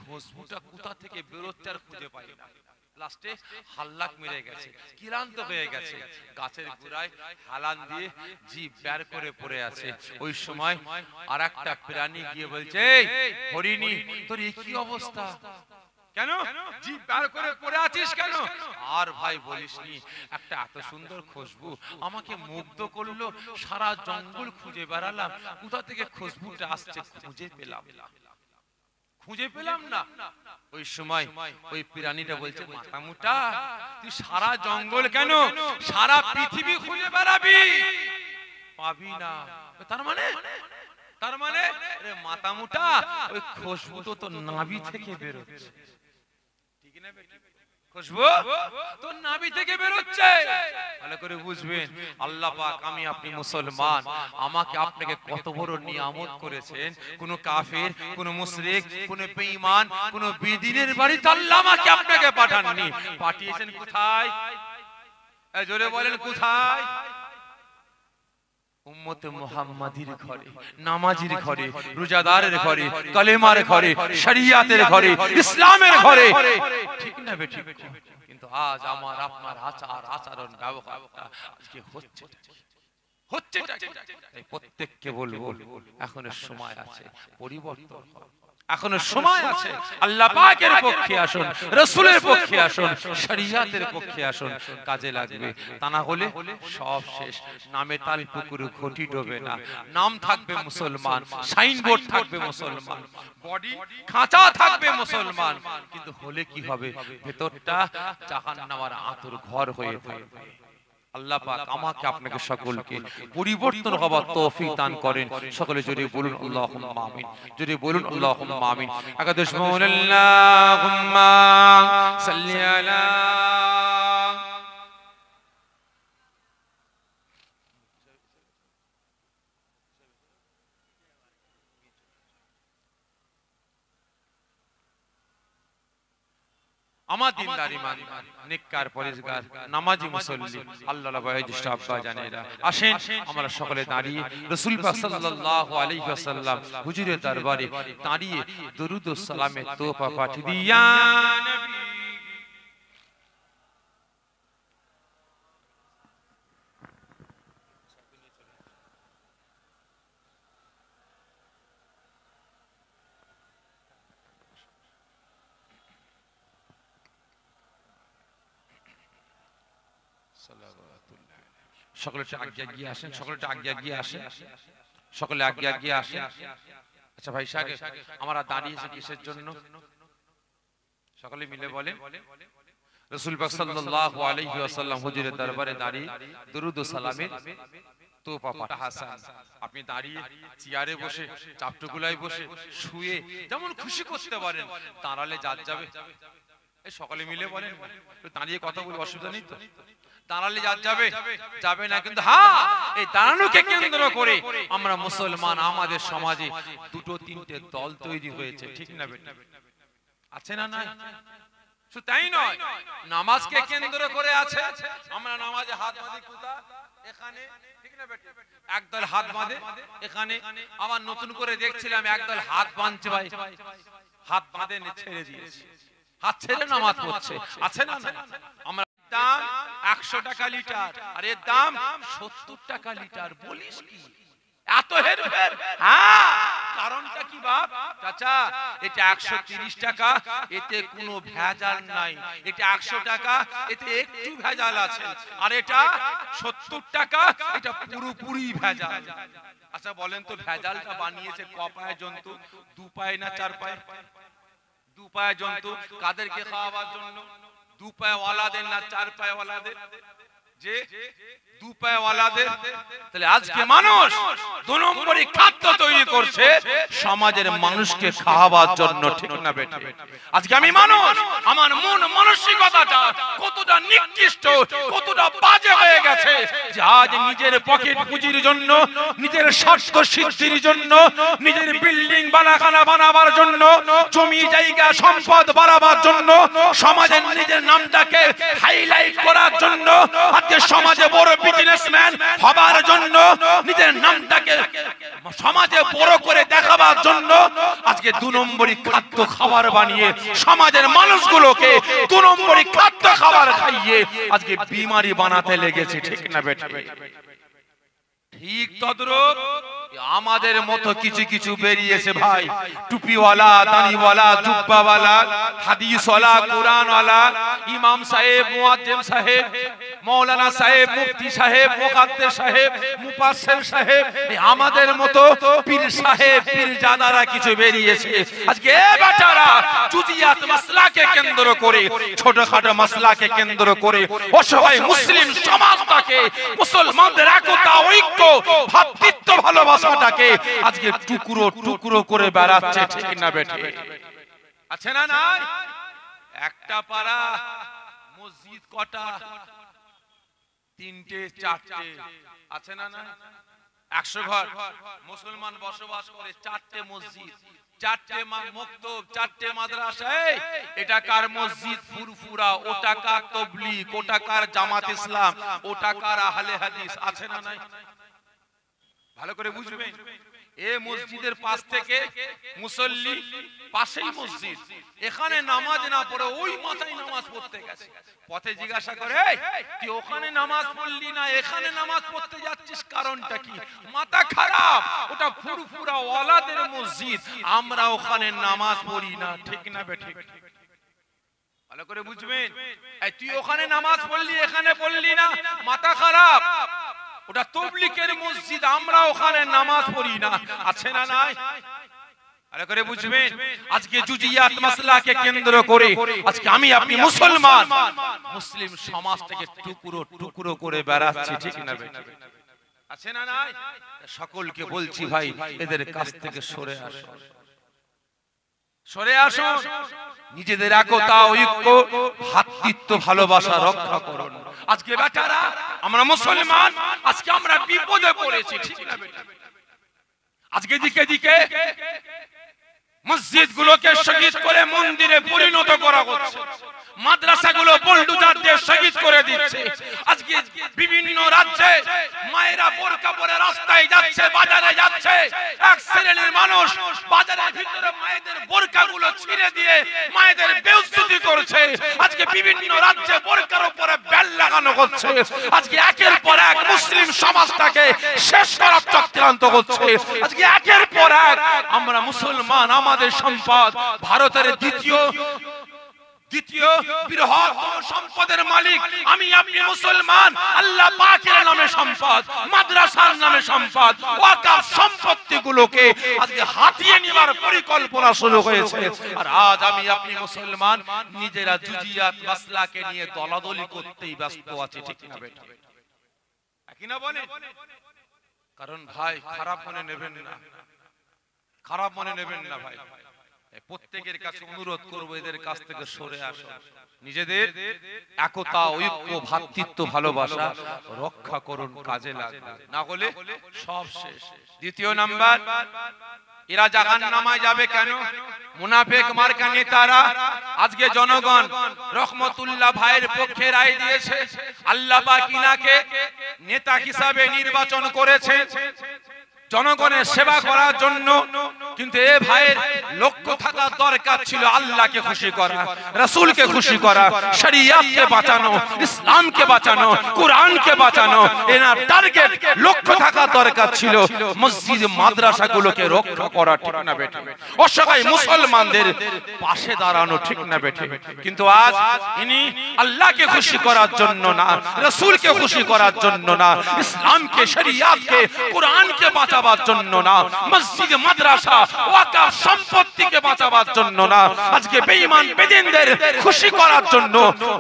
খুশবুটা কোথা থেকে বেরোচ্ছে আর খুঁজে পায় না লাস্টে হাল্লাক মেরে গেছে, ক্লান্ত হয়ে গেছে, গাছের গোড়ায় হালান দিয়ে জিভ বের করে পড়ে আছে। ওই সময় আর একটা প্রাণী গিয়ে বলছে, এই হরিণী, তোর এই কি অবস্থা, কেন জিভ বের করে পড়ে আছিস কেন? আর ভাই বলিসনি, একটা এত সুন্দর খুশবু আমাকে মুগ্ধ করলো, সারা জঙ্গল খুঁজে বেড়ালাম, কোথা থেকে খুশবুটা আসছে খুঁজে পেলাম না। ওই সময় ওই প্রাণীটা বলছে, মাথা মুটা, তুই সারা জঙ্গল কেন, সারা পৃথিবী খুঁজে বেড়াবি, পাবি না। তার মানে আরে মাথা মুটা, ওই খুশবু তো তোর নাভি থেকে বেরোচ্ছে, ঠিক না? খুশবু তো নাভি থেকে বেরোচ্ছে। ভালো করে বুঝবেন, আল্লাহ পাক, আমি আপনি মুসলমান, আমাকে আপনাকে কত বড় নিয়ামত করেছেন। কোন কাফের, কোন মুশরিক, কোন বেঈমান, কোন বেদিনের বাড়িতে আল্লাহ আমাকে আপনাকে পাঠাননি, পাঠিয়েছেন কোথায়? জোরে বলেন কোথায়? উম্মতে মুহাম্মাদির ঘরে, নামাজির ঘরে, রোজাদারের ঘরে, কালেমার ঘরে, শরিয়াতের ঘরে, ইসলামের ঘরে, ঠিক না বেঠিক? কিন্তু আজ আমার আপনার আচার আচরণ ব্যবহারটা আজকে হচ্ছে প্রত্যেককে বলবো, এখনো সময় আছে পরিবর্তন হওয়ার, এখনো সময় আছে। আল্লাহ পাকের পক্ষে আসুন, রাসূলের পক্ষে আসুন, শরিয়াতের পক্ষে আসুন, কাজে লাগবে। তা না হলে সব শেষ। নামে তাল পুকুর ঘটি ডোবে না, নাম থাকবে মুসলমান, সাইনবোর্ড থাকবে মুসলমান, বডি খাঁচা থাকবে মুসলমান, কিন্তু হলে কি হবে? ভেতরটা জাহান্নামের আঁতুর ঘর হয়ে থাকবে। আল্লাহ পাক আমাকে আপনাকে সকলকে পরিবর্তন হওয়ার তৌফিক দান করেন। সকলে জোরে বলুন আল্লাহুম্মা আমিন, জোরে বলুন আল্লাহুম্মা আমিন। আকাদেশ আল্লাহুম্মা সাল্লি আলা আমার দিনদার ইমান, নেককার, পরেজগার, নামাজি মুসল্লি, আল্লাহর বয়োজ্যেষ্ঠ আব্বা জানেরা, আসেন আমরা সকলে দাঁড়িয়ে রাসূল পাক সাল্লাল্লাহু আলাইহি ওয়াসাল্লাম হুজুরের দরবারে দাঁড়িয়ে দরুদ ও সালামের তোহফা পাঠিয়ে দিই। ইয়া নবী সকলে আগে এগিয়ে আসেন, সকলে আগে এগিয়ে আসেন, সকলে আগে এগিয়ে আসেন। আচ্ছা ভাই সাহেব, আমরা দাঁড়িয়েছি কিসের জন্য? সকলে মিলে বলেন। রাসূল পাক সাল্লাল্লাহু আলাইহি ওয়াসাল্লাম হুজুরের দরবারে দাঁড়িয়ে দরুদ ও সালামের তোহফা পাঠান। আপনি দাঁড়িয়ে, চেয়ারে বসে, চাপটুকুলায় বসে, শুয়ে, যেমন খুশি করতে পারেন, দাঁড়ালে জাত যাবে। এই সকলে মিলে বলেন, দাঁড়িয়ে কথা বলে অসুবিধা নেই তো? দাঁড়ালে যাবে না, কিন্তু হ্যাঁ, এই দাঁড়ানোকে কেন্দ্র করে আমরা মুসলমান, আমাদের সমাজে দুটো তিনটে দল তৈরি হয়েছে, ঠিক না বেটা? আছে না? নাই? শুধু তাই নয়, নামাজকে কেন্দ্র করে আছে। আমরা নামাজে হাত বাঁধি কোথায়? এখানে, ঠিক না বেটা? একদল হাত বাঁধে এখানে। আবার নতুন করে দেখছিলাম একদল হাত বাঁধছে, ভাই হাত বাঁধে ছেড়ে দিয়েছে, হাত ছেড়ে নামাজ পড়ছে, আছে না? আমরা দাম 100 টাকা লিটার, আর এর দাম 70 টাকা লিটার। বলিস কি এত হেরফের? হ্যাঁ, কারণটা কি বাপ? চাচা, এটা 130 টাকা, এতে কোনো ভেজাল নাই। এটা 100 টাকা, এতে একটু ভেজাল আছে। আর এটা 70 টাকা, এটা পুরোপুরি ভেজাল। আচ্ছা বলেন তো, ভেজালটা বানিয়েছে ক পায়ে জন্তু? 2 পায়ে না 4 পায়ে? 2 পায়ে জন্তু। কাদেরকে খাওয়াবার জন্য? 2 পায়ে ওয়ালাদের না 4 পায়ে ওয়ালাদের? যে 2 পায়ে ওয়ালাদের। তাহলে আজকে মানুষ 2 নম্বরই খাদ্য তৈরি করছে সমাজের মানুষকে খাওয়াবার জন্য, ঠিক না বেটা? আজকে আমি মানুষ, আমার মন মানসিকতাটা কতটা নিকৃষ্ট, কতটা বাজে হয়ে গেছে যে আজ নিজের পকেট পুঁজির জন্য, নিজের স্বার্থ সিদ্ধির জন্য, নিজের বিল্ডিং বানাখানা বানাবার জন্য, জমি জায়গা সম্পদ বাড়াবার জন্য, সমাজের নিজের নামটাকে হাইলাইট করার জন্য আজকে সমাজে বড় বিজনেসম্যান হবার জন্য, নিজের নামটাকে সমাজে বড় করে দেখাবার জন্য আজকে 2 নম্বরই খাদ্য খাবার বানিয়ে সমাজের মানুষগুলোকে 2 নম্বরই খাদ্য খাবার খাইয়ে আজকে বিমারি বানাতে লেগেছে, ঠিক না বেঠিক? ঠিক তদ্রূপ আমাদের মতো কিছু কিছু বেরিয়েছে ভাই, টুপিওয়ালা, দাড়িওয়ালা, জুব্বাওয়ালা, হাদিসওয়ালা, কোরআনওয়ালা, ইমাম সাহেব, মুয়াজ্জিম সাহেব, মাওলানা সাহেব, মুফতি সাহেব, মুকাদ্দেস সাহেব, মুফাসসির সাহেব, আমাদের মতো পীর সাহেব, পীরজাদারা কিছু বেরিয়েছে। আজকে এই বেটারা জুজিয়াত মাসলাকে কেন্দ্র করে, ছোটখাটো মাসলাকে কেন্দ্র করে অসহায় মুসলিম সমাজটাকে, মুসলমানদের একতা, ঐক্য, ভ্রাতৃত্ব, ভালোবাসাটাকে আজকে টুকরো টুকরো করে বেড়াচ্ছে, ঠিক না বেঠিক? আছে না নাই? একটা পাড়া মসজিদ কটা? 3টে 4টে, আছে না নাই? 100 ঘর মুসলমান বসবাস করে, 4টে মসজিদ, 4টে মক্তব, 4টে মাদ্রাসা। এটা কার মসজিদ? ফুরফুরা। ওটা কার তাবলীগ, ওটা কার জামাত ইসলাম, ওটা কার আহলে হাদিস, আছে না নাই? ভালো করে বুঝবেন। এই মসজিদের পাশ থেকে মুসল্লি, পাশেই মসজিদ, এখানে নামাজ না পড়ে ওই মাথায় নামাজ পড়তে গেছে। পথে জিজ্ঞাসা করে, তুই ওখানে নামাজ পড়লি না, এখানে নামাজ পড়তে যাচ্ছিস, কারণটা কি? মাথা খারাপ, ওটা ফুরফুরা ওয়ালাদের মসজিদ, আমরা ওখানে নামাজ পড়ি না, ঠিক না বেঠিক? ভালো করে বুঝবেন। তুই ওখানে নামাজ পড়লি, এখানে পড়লি না, মাথা খারাপ, ওটা তাবলীগের মসজিদ, আমরা ওখানে নামাজ পড়ি না, আছে না নাই? ভালো করে বুঝবেন। আজকে জুজিয়াত মাসলাকে কেন্দ্র করে আজকে আমি আপনি মুসলমান মুসলিম সমাজটাকে টুকরো টুকরো করে বেড়াচ্ছি, ঠিক না বেঠিক? আছে না নাই? সকলকে বলছি ভাই, এদের কাছ থেকে সরে আসো, সরে আসো, নিজেদের একতা, ঐক্য, ভ্রাতৃত্ব, ভালোবাসা রক্ষা করুন। আজকে বেটারা আমরা মুসলমান, আজকে আমরা বিপদে পড়েছি, ঠিক না বেটা? আজকে দিকে দিকে মসজিদগুলোকে শহীদ করে মন্দিরে পরিণত করা হচ্ছে, মাদ্রাসাগুলো বুলডোজার দিয়ে শহীদ করে দিচ্ছে। আজকে বিভিন্ন রাজ্যে মায়েরা বোরকা পরে রাস্তায় যাচ্ছে, বাজারে যাচ্ছে, এক শ্রেণীর মানুষ বাজারের ভিতরে মায়েদের বোরকাগুলো ছিঁড়ে দিয়ে মায়েদের বেইজ্জতি করছে। আজকে বিভিন্ন রাজ্যে বোরকার উপরে বেল লাগানো হচ্ছে। আজকে একের পর এক মুসলিম সমাজটাকে শেষ করার চক্রান্ত হচ্ছে। আজকে একের পর এক আমরা মুসলমান, আমাদের সম্পদ, ভারতের দ্বিতীয় বৃহত্তম সম্পদের মালিক আমি আপনি মুসলমান, আল্লাহ পাকের নামে সম্পদ, মাদ্রাসার নামে সম্পদ, ওয়াকফ সম্পত্তিগুলোকে আজকে হাতিয়ে নেওয়ার পরিকল্পনা শুরু হয়েছে। আর আজ আমি আপনি মুসলমান নিজেরা জুজিয়াত মাসলাকে নিয়ে দলাদলি করতেই ব্যস্ত আছি, ঠিক না বেটা? কি না বলে? কারণ ভাই খারাপ মনে নেবেন না, খারাপ মনে নেবেন না ভাই, প্রত্যেকের কাছে অনুরোধ করব, এদের কাছ থেকে সরে আসুন, নিজেদের একতা, ঐক্য, ভ্রাতৃত্ব, ভালোবাসা রক্ষা করুন, কাজে লাগবে, না হলে সব শেষ। দ্বিতীয় নাম্বার, এরা জাহান্নামায় যাবে কেন? মুনাফিক মার্কা নেতারা। আজকে জনগণ রহমতুল্লাহ ভাইয়ের পক্ষে রায় দিয়েছে, আল্লাহ পাক ইনাকে নেতা হিসাবে নির্বাচন করেছে জনগণের সেবা করার জন্য। কিন্তু এ ভাইয়ের লক্ষ্য থাকা দরকার ছিল আল্লাহকে খুশি করা, রাসূলকে খুশি করা, শরীয়তকে বাঁচানো, ইসলামকে বাঁচানো, কোরআনকে বাঁচানো। এনার টার্গেট, লক্ষ্য থাকা দরকার ছিল মসজিদ মাদ্রাসাগুলোকে রক্ষা করা, ঠিক না বেটা? অসহায় মুসলমানদের পাশে দাঁড়ানো, ঠিক না বেটা? কিন্তু আজ ইনি আল্লাহকে খুশি করার জন্য না, রাসূলকে খুশি করার জন্য না, ইসলামকে, শরীয়তকে, কোরআনকে বাঁচাবার জন্য না, মসজিদ মাদ্রাসা ওয়াকফ সম্পত্তিকে বাঁচাবার জন্য না, আজকে বেঈমান বেদিনদের খুশি করার জন্য,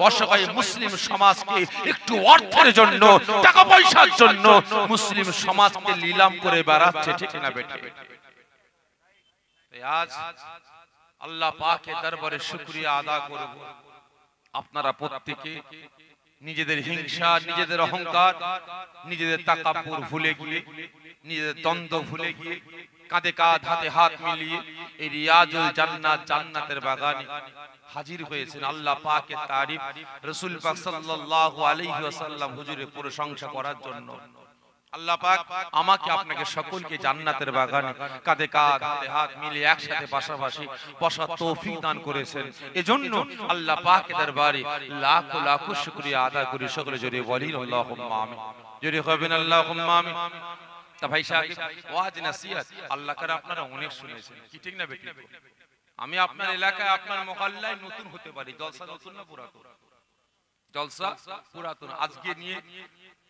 অসহায় মুসলিম সমাজকে একটু অর্থের জন্য, টাকা পয়সার জন্য মুসলিম সমাজকে নিলাম করে বেড়াচ্ছে, ঠিক না বেটা? আজ আল্লাহ পাকের দরবারে শুকরিয়া আদা করব, আপনারা প্রত্যেকে নিজেদের হিংসা, নিজেদের অহংকার, নিজেদের তাকাব্বুর ভুলে গিয়ে, নিজেদের দ্বন্দ্ব ভুলে গিয়ে কাঁধে কাঁধ হাতে হাত মিলিয়ে এই রিয়াজুল জান্নাত জান্নাতের বাগানে হাজির হয়েছেন আল্লাহ পাকের তারিফ রাসূল পাক সাল্লাল্লাহু আলাইহি ওয়াসাল্লাম হুজুরের প্রশংসা করার জন্য। আল্লাহ পাক আমাকে আপনাকে সকলকে জান্নাতের বাগানে কাঁধে কাঁধ হাতে হাত মিলিয়ে একসাথে পাশাপাশি বসার তৌফিক দান করেছেন। এজন্য আল্লাহ পাকের দরবারে লাখো লাখো শুকরিয়া আদায় করি। সকলে জোরে বলি আল্লাহুম্মা আমিন। জোরে হবেন আল্লাহুম্মা আমিন। তা ভাই সাহেব ওয়াজ নসিহত আল্লাহ করে আপনারা অনেক শুনেছেন, কি ঠিক না বেটি? আমি আপনার এলাকায় আপনার মহল্লায় নতুন হতে পারি, জলসা নতুন না পুরাতন? জলসা পুরাতন। আজকে নিয়ে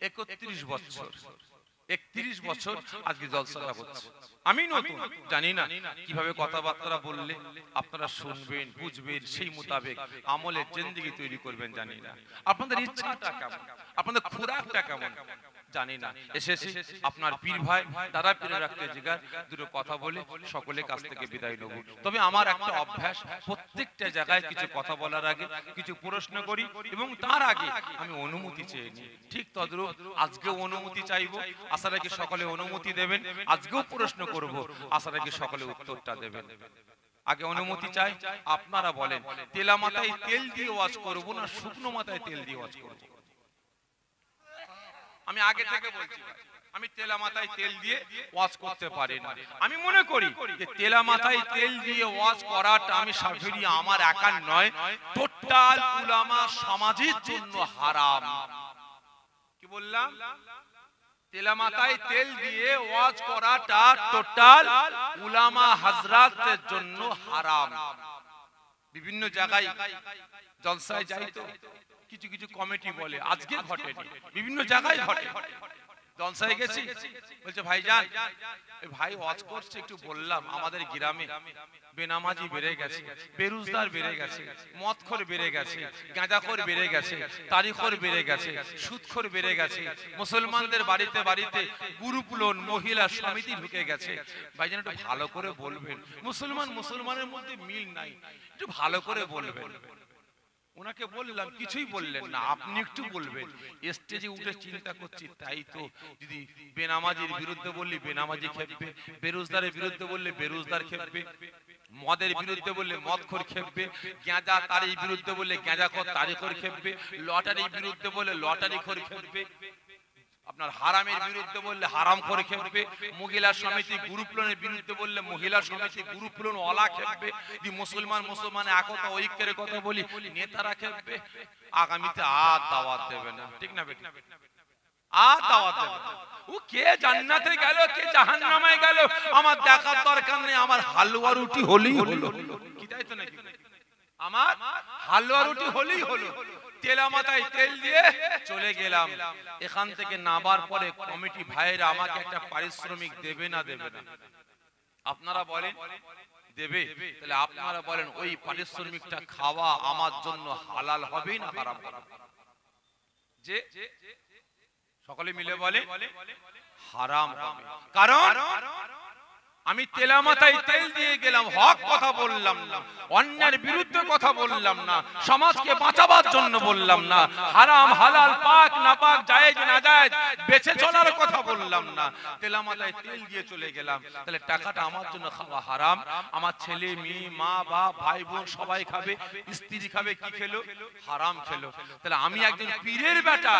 31 বছর, 31 বছর আজকে জলসাটা হচ্ছে। আমি নতুন, জানি না কিভাবে কথাবার্তা বললে আপনারা শুনবেন, বুঝবেন, সেই মোতাবেক আমলের জিন্দেগি তৈরি করবেন জানি না। আপনাদের ইচ্ছাটা কেমন, আপনাদের খোরাকটা কেমন জানি না। এসেছি আপনার পীর ভাই দাদা পীরের রাখতে জিগার দুটো কথা বলে সকলের কাছ থেকে বিদায় নেব। তবে আমার একটা অভ্যাস, প্রত্যেকটা জায়গায় কিছু কথা বলার আগে কিছু প্রশ্ন করি এবং তার আগে আমি অনুমতি চেয়ে নিই। ঠিক তদ্রূপ আজকেও অনুমতি চাইবো, আশা রাখি সকলে অনুমতি দেবেন। আজকেও প্রশ্ন করব, আশা রাখি সকলে উত্তরটা দেবেন। আগে অনুমতি চাই, আপনারা বলেন তেলা মাথায় তেল দিয়ে ওয়াজ করব না শুকনো মাথায় তেল দিয়ে ওয়াজ করব? আমি আগে থেকে বলছি আমি তেলা মাথায় তেল দিয়ে ওয়াজ করতে পারি না। আমি মনে করি যে তেলা মাথায় তেল দিয়ে ওয়াজ করাটা আমি শাফিঈ আমার একার নয়, টোটাল উলামা সমাজের জন্য হারাম। কি বললাম? তেলা মাথায় তেল দিয়ে ওয়াজ করাটা টোটাল উলামা হাজরাতের জন্য হারাম। বিভিন্ন জায়গায় জলসায় যাই তো কিছু কিছু কমিটি বলে, আজকে ঘটেনি, বিভিন্ন জায়গায় ঘটে। জলসায় গেছি, বলছে ভাইজান ভাই ওয়াজ করছে, একটু বললাম আমাদের গ্রামে বেনামাজি বেড়ে গেছে, বেরোজগার বেড়ে গেছে, মদখোর বেড়ে গেছে, গাঁজাখোর বেড়ে গেছে, তারিখোর বেড়ে গেছে, সুদখোর বেড়ে গেছে, মুসলমানদের বাড়িতে বাড়িতে গুরুকুলন মহিলা সমিতি ঢুকে গেছে। ভাইজান একটু ভালো করে বলবেন, মুসলমানের মধ্যে মিল নাই, একটু ভালো করে বলবেন। ওনাকে বললাম, কিছুই বললেন না, আপনি একটু বলবেন। স্টেজে উঠে চিন্তা করছি, তাই তো যদি বেনামাজির বিরুদ্ধে বললি বেনামাজি খেপবে, বেরোজগারের বিরুদ্ধে বললে বেরোজগার খেপবে, মদের বিরুদ্ধে বললে মদখোর খেপবে, গাঁজা তারির বিরুদ্ধে বললে গাঁজাখোর তারিখোর খেপবে, লটারির বিরুদ্ধে বললে লটারিখোর খেপবে, আপনার হারামের বিরুদ্ধে বললে হারাম করে খেপবে, মহিলা সমিতি গ্রুপলনের বিরুদ্ধে বললে মহিলা সমিতি গ্রুপলন ওয়ালা খেপবে, যদি মুসলমান একতা ঐক্যের কথা বলি নেতারা খেপবে। আগামীতে আর দাওয়াত দেবে না, ঠিক না বেটি? আর দাওয়াত দেবে না। ও কে জান্নাতে গেল কে জাহান্নামে গেল আমার দেখার দরকার নেই, আমার হালুয়া রুটি হলেই হলো। কি তাই তো নাকি? আমার হালুয়া রুটি হলেই হলো। তেলা মাথায় তেল দিয়ে চলে গেলাম। এখান থেকে নাবার পরে কমিটি ভাইয়েরা আমাকে একটা পারিশ্রমিক দেবে না দেবে না? আপনারা বলেন দেবে? তাহলে আপনারা বলেন ওই পারিশ্রমিকটা খাওয়া আমার জন্য হালাল হবে না হারাম হবে? যে সকলে মিলে বলে হারাম হবে। কারণ আমি তেলা মাথায় তেল দিয়ে গেলাম, হক কথা বললাম না, অন্যের বিরুদ্ধে কথা বললাম না, সমাজকে বাঁচাবার জন্য বললাম না, হারাম হালাল পাক না পাক জায়েজ না জায়েজ বেঁচে চলার কথা বললাম না, তেলা মাথায় তেল দিয়ে চলে গেলাম। তাহলে টাকাটা আমার জন্য খাওয়া হারাম, আমার ছেলে মেয়ে মা বাপ ভাই বোন সবাই খাবে, স্ত্রী খাবে, কি খেলো? হারাম খেলো। তাহলে আমি একজন পীরের বেটা,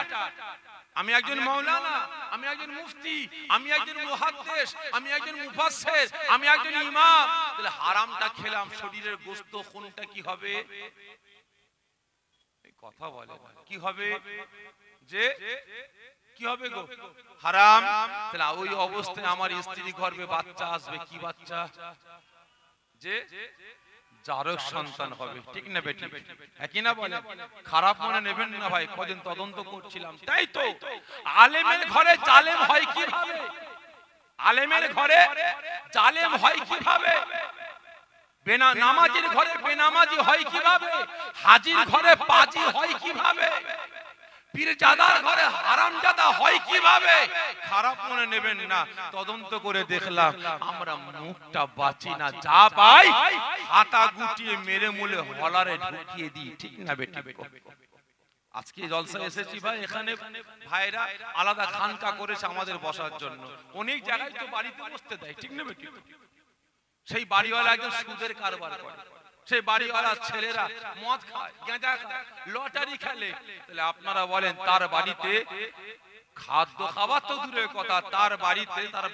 আমি একজন মাওলানা, আমি একজন মুফতি, আমি একজন মুহাদ্দিস, আমি একজন মুফাসসির, আমি একজন ইমাম, তাহলে হারামটা খেলাম, শরীরের গোশত খুনটা কি হবে? এই কথা বলে কি হবে? যে কি হবে গো? হারাম। তাহলে ওই অবস্থায় আমার স্ত্রী গর্ভে বাচ্চা আসবে, কি বাচ্চা? যে জারক সন্তান হবে, ঠিক না বেটি? একই না বলে? খারাপ মনে নেবেন না ভাই, কদিন তদন্ত করছিলাম, তাই তো আলেমের ঘরে জালেম হয় কিভাবে? আলেমের ঘরে জালেম হয় কিভাবে? নামাজির ঘরে বেনামাজি হয় কিভাবে? হাজির ঘরে পাজি হয় কিভাবে? পীরজাদার ঘরে হারামজাদা হয় কিভাবে? খারাপ মনে নেবেন না, তদন্ত করে দেখলাম আমরা মুখটা বাঁচি না, যা পাই হাতা গুটিয়ে মেরে মুলে হলারে ঢুকিয়ে দিই, ঠিক না বেটি? আজকে জলসা এসেছি ভাই, এখানে ভাইরা আলাদা খানকা করেছে আমাদের বসার জন্য। অনেক জায়গায় তো বাড়িতে বসতে দেয়, ঠিক না বেটি? সেই বাড়িওয়ালা একজন সুদের কারবার করে, সেই বাড়িওয়ালার ছেলেরা মদ খায়, গাঁজা খায়, লটারি খেলে। তাহলে আপনারা বলেন তার বাড়িতে খাদ্য খাবার তো দূরের কথা, তার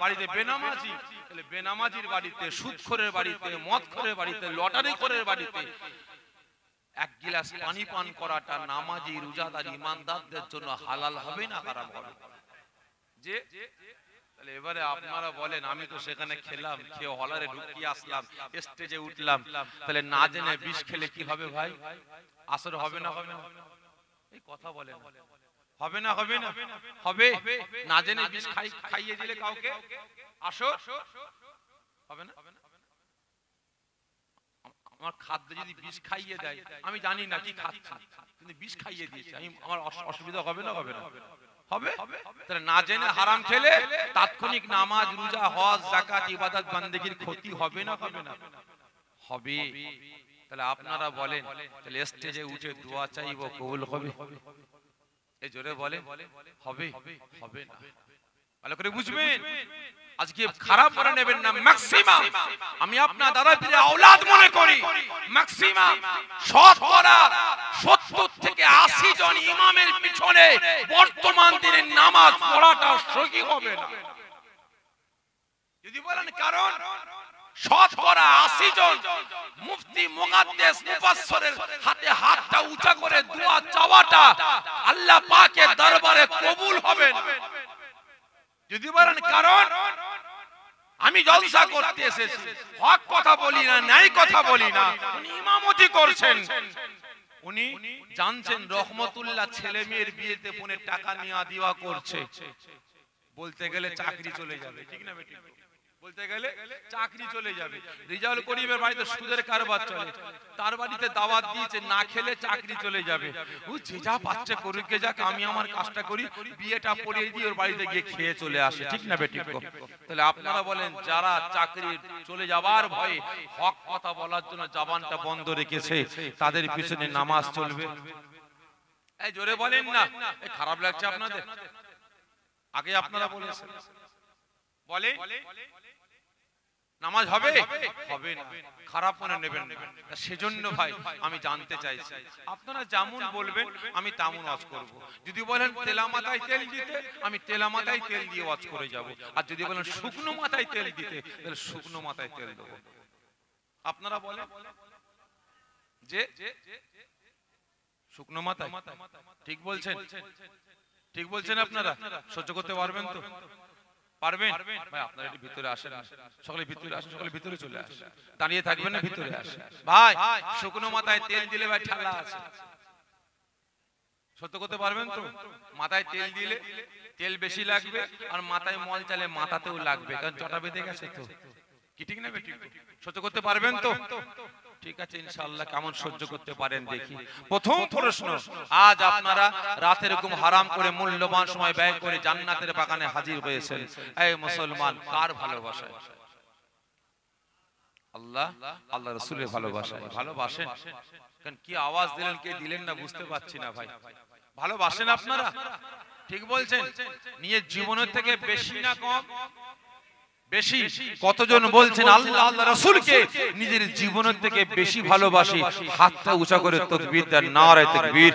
বাড়িতে বেনামাজি। তাহলে বেনামাজির বাড়িতে, সুদখোরের বাড়িতে, মদখোরের বাড়িতে, লটারিখোরের বাড়িতে এক গিলাস পানি পান করাটা নামাজি রোজাদার ইমানদারদের জন্য হালাল হবে না হারাম হবে? যে তাহলে এবারে আপনারা বলেন, আমি তো সেখানে খেলাম, খেয়ে হলারে ঢুকিয়ে আসলাম, স্টেজে উঠলাম, তাহলে না জেনে বিষ খেলে কি হবে ভাই? আসর হবে না হবে না? এই কথা বলেন, হবে না হবে না? হবে। না জেনে বিষ খাইয়ে দিলে কাউকে আসর হবে না? আমার খাদ্য যদি বিষ খাইয়ে দেয়, আমি জানি না কি খাচ্ছি, কিন্তু বিষ খাইয়ে দিয়েছে, আমার অসুবিধা হবে না হবে না? হবে। তাহলে না জেনে হারাম খেলে তাৎক্ষণিক নামাজ, রোজা, হজ, যাকাত, ইবাদত, বান্দেগীর ক্ষতি হবে না হবে না? হবে। তাহলে আপনারা বলেন, তাহলে স্টেজে উঠে দোয়া চাইবো, কবুল হবে? এই জোরে বলেন, হবে হবে না? ভালো করে বুঝবেন। আজকে খারাপ মনে নেবেন না, ম্যাক্সিমাম আমি আপনার দাদা পীরের আওলাদ মনে করি, ম্যাক্সিমাম শতকরা 70 থেকে 80 জন ইমামের পিছনে বর্তমান দিনের নামাজ পড়াটা সহি হবে না। যদি বলেন কারণ, শতকরা 80 জন মুফতি, মুহাদ্দিস, মুফাসসিরের হাতে হাতটা উঁচা করে দোয়া চাওয়াটা আল্লাহ পাকের দরবারে কবুল হবে না। যদি বলেন কারণ, আমি জলসা করতে এসেছি, হক কথা বলি না, ন্যায় কথা বলি না, উনি ইমামতি করছেন, উনি জানছেন রহমতুল্লাহ ছেলে মেয়ের বিয়েতে বোনের টাকা নিয়ে দেওয়া করছে, বলতে গেলে চাকরি চলে যাবে, ঠিক না বেটি? বলতে গেলে চাকরি চলে যাবে। রিজাউল করিমের বাড়িতে সুদের কারবার চলে, তার বাড়িতে দাওয়াত দিয়েছে, না খেলে চাকরি চলে যাবে। ও যে যা বাচ্চা করুক গে যাক, আমি আমার কাজটা করি, বিয়েটা পড়িয়ে দিয়ে ওর বাড়িতে গিয়ে খেয়ে চলে আসে, ঠিক না বেটি? তাহলে আপনারা বলেন, যারা চাকরি চলে যাবার ভয়ে হক কথা বলার জন্য জবানটা বন্ধ রেখেছে, তাদের পিছনে নামাজ চলবে? এই জোরে বলেন না, এই খারাপ লাগছে আপনাদের? আগে আপনারা বলেছেন, বলে নামাজ হবে হবে না, খারাপ মনে নেবেন না। সেজন্য ভাই আমি জানতে চাইছি, আপনারা যেমন বলবেন আমি তেমন ওয়াজ করব। যদি বলেন তেলা মাথায় তেল দিতে, আমি তেলা মাথায় তেল দিয়ে ওয়াজ করে যাব। আর যদি বলেন শুকনো মাথায় তেল দিতে, তাহলে শুকনো মাথায় তেল দেব। আপনারা বলেন যে শুকনো মাথায়, ঠিক বলছেন? ঠিক বলছেন আপনারা? সহ্য করতে পারবেন তো? পারবেন ভাই? আপনারা একটু ভিতরে আসেন, সকলে ভিতরে আসেন, সকলে ভিতরে চলে আসেন, দাঁড়িয়ে থাকবেন না, ভিতরে আসেন ভাই। শুকনো মাথায় তেল দিলে ভাই ঠান্ডা আছে, সহ্য করতে পারবেন তো? মাথায় তেল দিলে তেল বেশি লাগবে, আর মাথায় মল চালে মাথাতেও লাগবে, কারণ জটা বেঁধে গেছে তো, কি ঠিক না বেটি? সহ্য করতে পারবেন তো? ঠিক আছে ইনশাআল্লাহ। কেমন সহ্য করতে পারেন দেখি। প্রথম প্রশ্ন, আজ আপনারা রাতের ঘুম হারাম করে মূল্যবান সময় ব্যয় করে জান্নাতের বাগানে হাজির হয়েছেন। এই মুসলমান, কার ভালোবাসায়? আল্লাহ, আল্লাহ রাসূলের ভালোবাসায়। ভালোবাসেন? কারণ কি আওয়াজ দিলেন, কে দিলেন না বুঝতে পারছি না ভাই। ভালোবাসেন আপনারা? ঠিক বলছেন? নিজের জীবনের থেকে বেশি না কম? বেশি। কতজন বলছেন আল্লাহ আল্লাহ রাসূলকে নিজের জীবনের থেকে বেশি ভালোবাসি? হাতটা উঁচা করে তাকবীর দেন, নারে তাকবীর।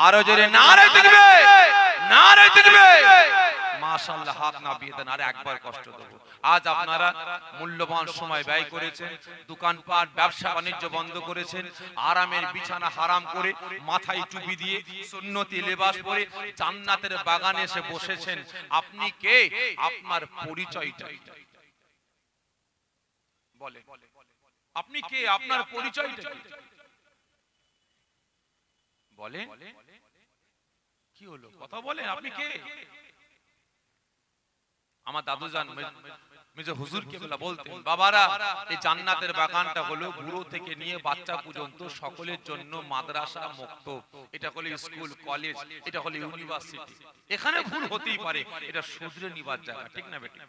আরো জোরে নারে তাকবীর, নারে তাকবীর। মাশাআল্লাহ, হাত না বিয়ে দেন, আর একবার কষ্ট দেব। আজ আপনারা মূল্যবান সময় ব্যয় করেছেন, দোকানপাট, ব্যবসা বাণিজ্য বন্ধ করেছেন, আরামের বিছানা হারাম করে, মাথায় টুপি দিয়ে, সুন্নতি লেবাস পরে জান্নাতের বাগানে এসে বসেছেন। আপনি কে? আপনার পরিচয়টা বলেন। আপনি কে? আপনার পরিচয়টা বলেন। কি হলো? কথা বলেন, আপনি কে? আমার দাদু জান মির্জা হুজুর কেবলা বলতেন, বাবারা এই জান্নাতের বাগানটা হলো বুড়ো থেকে নিয়ে বাচ্চা পর্যন্ত সকলের জন্য মাদ্রাসা, মক্তব, এটা হলো স্কুল, কলেজ, এটা হলো ইউনিভার্সিটি। এখানে ভুল হতেই পারে, এটা শুধরে নিবার জায়গা, ঠিক না বেটি?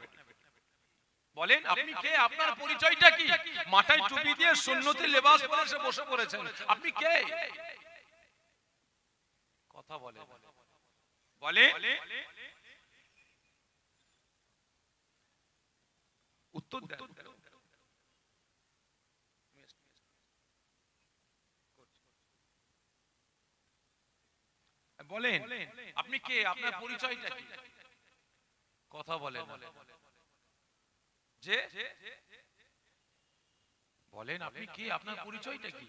বলেন আপনি কে? আপনার পরিচয়টা কি? মাথায় টুপি দিয়ে সুন্নতি লেবাস পরে বসে পড়েছেন, আপনি কে? কথা বলে বলে উত্তর দেন। বলেন আপনি কে, আপনার পরিচয়টা কি? কথা বলেন যে বলেন আপনি কে, আপনার পরিচয়টা কি?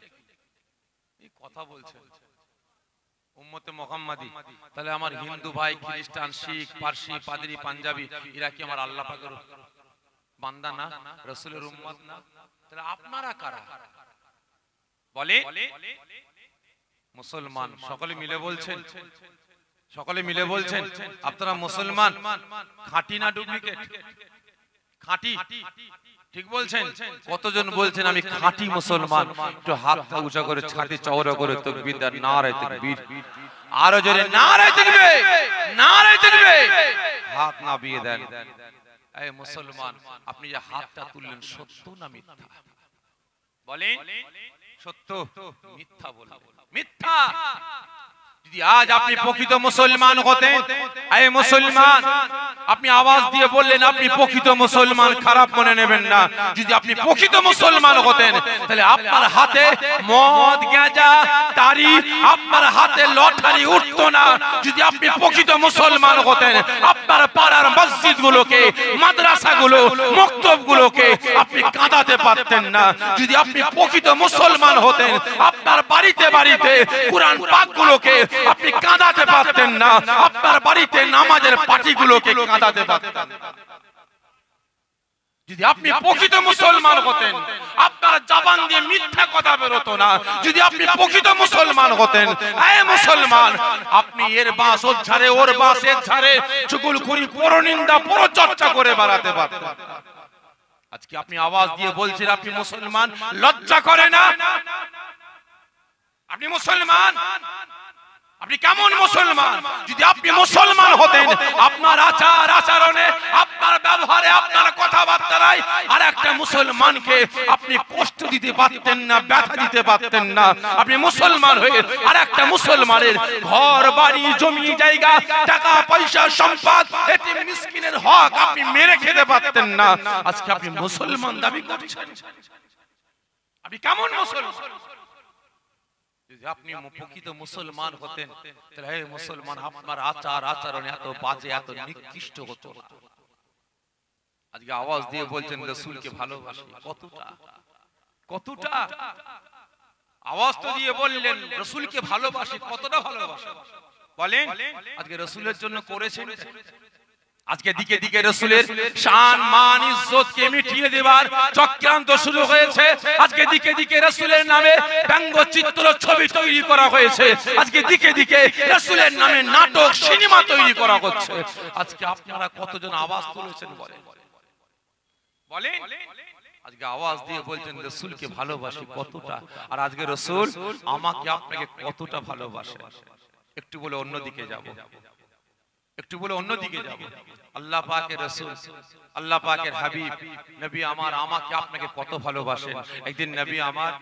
এই কথা বলছেন উম্মতে মুহাম্মাদি। তাহলে আমার হিন্দু ভাই, খ্রিস্টান, শিখ, পারসি, পাদ্রী, পাঞ্জাবি, এরা কি আমার আল্লাহ পাকের বান্দা না, রাসূলের উম্মত না? তাহলে আপনারা কারা? বলে মুসলমান। সকলে মিলে বলছেন, সকলে মিলে বলছেন আপনারা মুসলমান। খাঁটি না ডুপ্লিকেট? খাঁটি, ঠিক বলছেন? কতজন বলছেন আমি খাঁটি মুসলমান? একটু হাতটা উঁচা করে, ছাতি চওড়া করে তাকবীর দেন, নারে তাকবীর। আরো জোরে নারে তাকবীর, নারে তাকবীর। হাত নামিয়ে দেন। এই মুসলমান, আপনি যে হাতটা তুললেন সত্য না মিথ্যা? বলেন সত্য, মিথ্যা বলেন মিথ্যা। যদি আজ আপনি প্রকৃত মুসলমান হতেন, এই মুসলমান, আপনি আওয়াজ দিয়ে বললেন আপনি প্রকৃত মুসলমান, খারাপ মনে নেবেন না। যদি আপনি প্রকৃত মুসলমান হতেন তাহলে আপনার হাতে মদ, গাঁজা, তারি, আপনার হাতে লটারি উঠতো না। যদি আপনি প্রকৃত মুসলমান হতেন আপনার পাড়ার মসজিদগুলোকে, মাদ্রাসাগুলো, মক্তবগুলোকে আপনি কাঁদাতে পারতেন না। যদি আপনি প্রকৃত মুসলমান হতেন আপনার বাড়িতে বাড়িতে কুরআন পাকগুলোকে আপনি কাঁদাতে পারতেন না। আপনার বাড়িতে নামাজের পাটিগুলোকে কাঁদাতে পারতেন। যদি আপনি প্রকৃত মুসলমান হতেন আপনার জবান দিয়ে মিথ্যা কথা বের হতো না। যদি আপনি প্রকৃত মুসলমান হতেন, এই মুসলমান, আপনি এর বাস ওর ঝাড়ে, ওর বাস এর ঝাড়ে চুগলখড়ি, পরনিন্দা, পরচর্চা করে বেড়াতে পারতেন। আজকে আপনি আওয়াজ দিয়ে বলছেন আপনি মুসলমান, লজ্জা করে না? আপনি মুসলমান, আপনি কেমন মুসলমান? যদি আপনি মুসলমান হতেন আপনার আচার আচরণে, আপনার ব্যবহারে, আপনার কথাবার্তায় আর একটা মুসলমানকে আপনি কষ্ট দিতে পারতেন না, ব্যথা দিতে পারতেন না। আপনি মুসলমান হয়ে আর একটা মুসলমানের ঘর বাড়ি, জমি জায়গা, টাকা পয়সা, সম্পদ, এতিম মিসকিনের হক আপনি মেরে খেতে পারতেন না। আজকে আপনি মুসলমান দাবি করছেন, আপনি কেমন মুসলমান? যদি আপনি প্রকৃত মুসলমান হতেন তাহলে হে মুসলমান, আপনার আচার আচরণ এত বাজে, এত নিকৃষ্ট হতো না। আজকে আওয়াজ দিয়ে বলছেন রাসূলকে ভালোবাসি। কতটা কতটা আওয়াজ তো দিয়ে বললেন রাসূলকে ভালোবাসি, কতটা ভালোবাসি বলেন? আজকে রাসূলের জন্য করেছেন। আজকে দিকে দিকে রাসূলের শান, মান, ইজ্জতকে মিটিয়ে দেবার চক্রান্ত শুরু হয়েছে। আজকে দিকে দিকে রাসূলের নামে ব্যঙ্গচিত্র, ছবি তৈরি করা হয়েছে। আজকে দিকে দিকে রাসূলের নামে নাটক, সিনেমা তৈরি করা হচ্ছে। আজকে আপনারা কতজন আওয়াজ তুলেছেন বলেন? বলেন আজকে আওয়াজ দিয়ে বলছেন রাসূলকে ভালোবাসি কতটা। আর আজকে রাসূল আমাকে আপনাকে কতটা ভালোবাসে। একটু বলে অন্যদিকে যাব, একটু বলে অন্যদিকে যাব। আল্লাহ পাকের রাসূল, আল্লাহ পাকের হাবিব নবী আমার আমাকে আপনাকে কত ভালোবাসেন। একদিন নবী আমার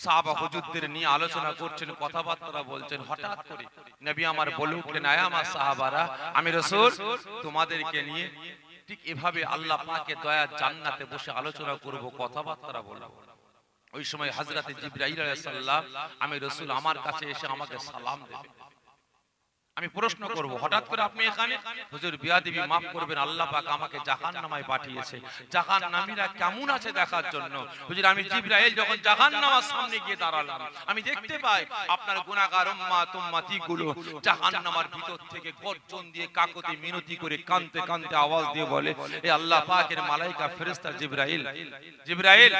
সাহাবা হুজুরদের নিয়ে আলোচনা করছেন, কথাবার্তা বলছেন। হঠাৎ করে নবী আমার বলে উঠলেন, আয় আমার সাহাবারা, আমি রাসূল তোমাদেরকে নিয়ে ঠিক এভাবে আল্লাহ পাকের দয়া জান্নাতে বসে আলোচনা করব, কথাবার্তা বলবো। ওই সময় হযরতে জিবরাইল আলাইহিস সালাম, আমি রাসূল, আমার কাছে এসে আমাকে সালাম দেবে। আমি প্রশ্ন করব, হঠাৎ করে আপনি এখানে? হুজুর বিয়াদবি মাফ করবেন, আল্লাহ পাক আমাকে জাহান্নামে পাঠিয়েছে, জাহান্নামীরা কেমন আছে দেখার জন্য। হুজুর আমি জিবরাইল যখন জাহান্নামের সামনে গিয়ে দাঁড়ালাম, আমি দেখতে পাই আপনার গুনাহগার উম্মত উম্মতি গুলো জাহান্নামের ভিতর থেকে গর্জন দিয়ে, কাকতি মিনতি করে, কাঁদতে কাঁদতে আওয়াজ দিয়ে বলে, এ আল্লাহ পাকের মালায়েকা ফেরেশতা জিবরাইল, জিবরাইল,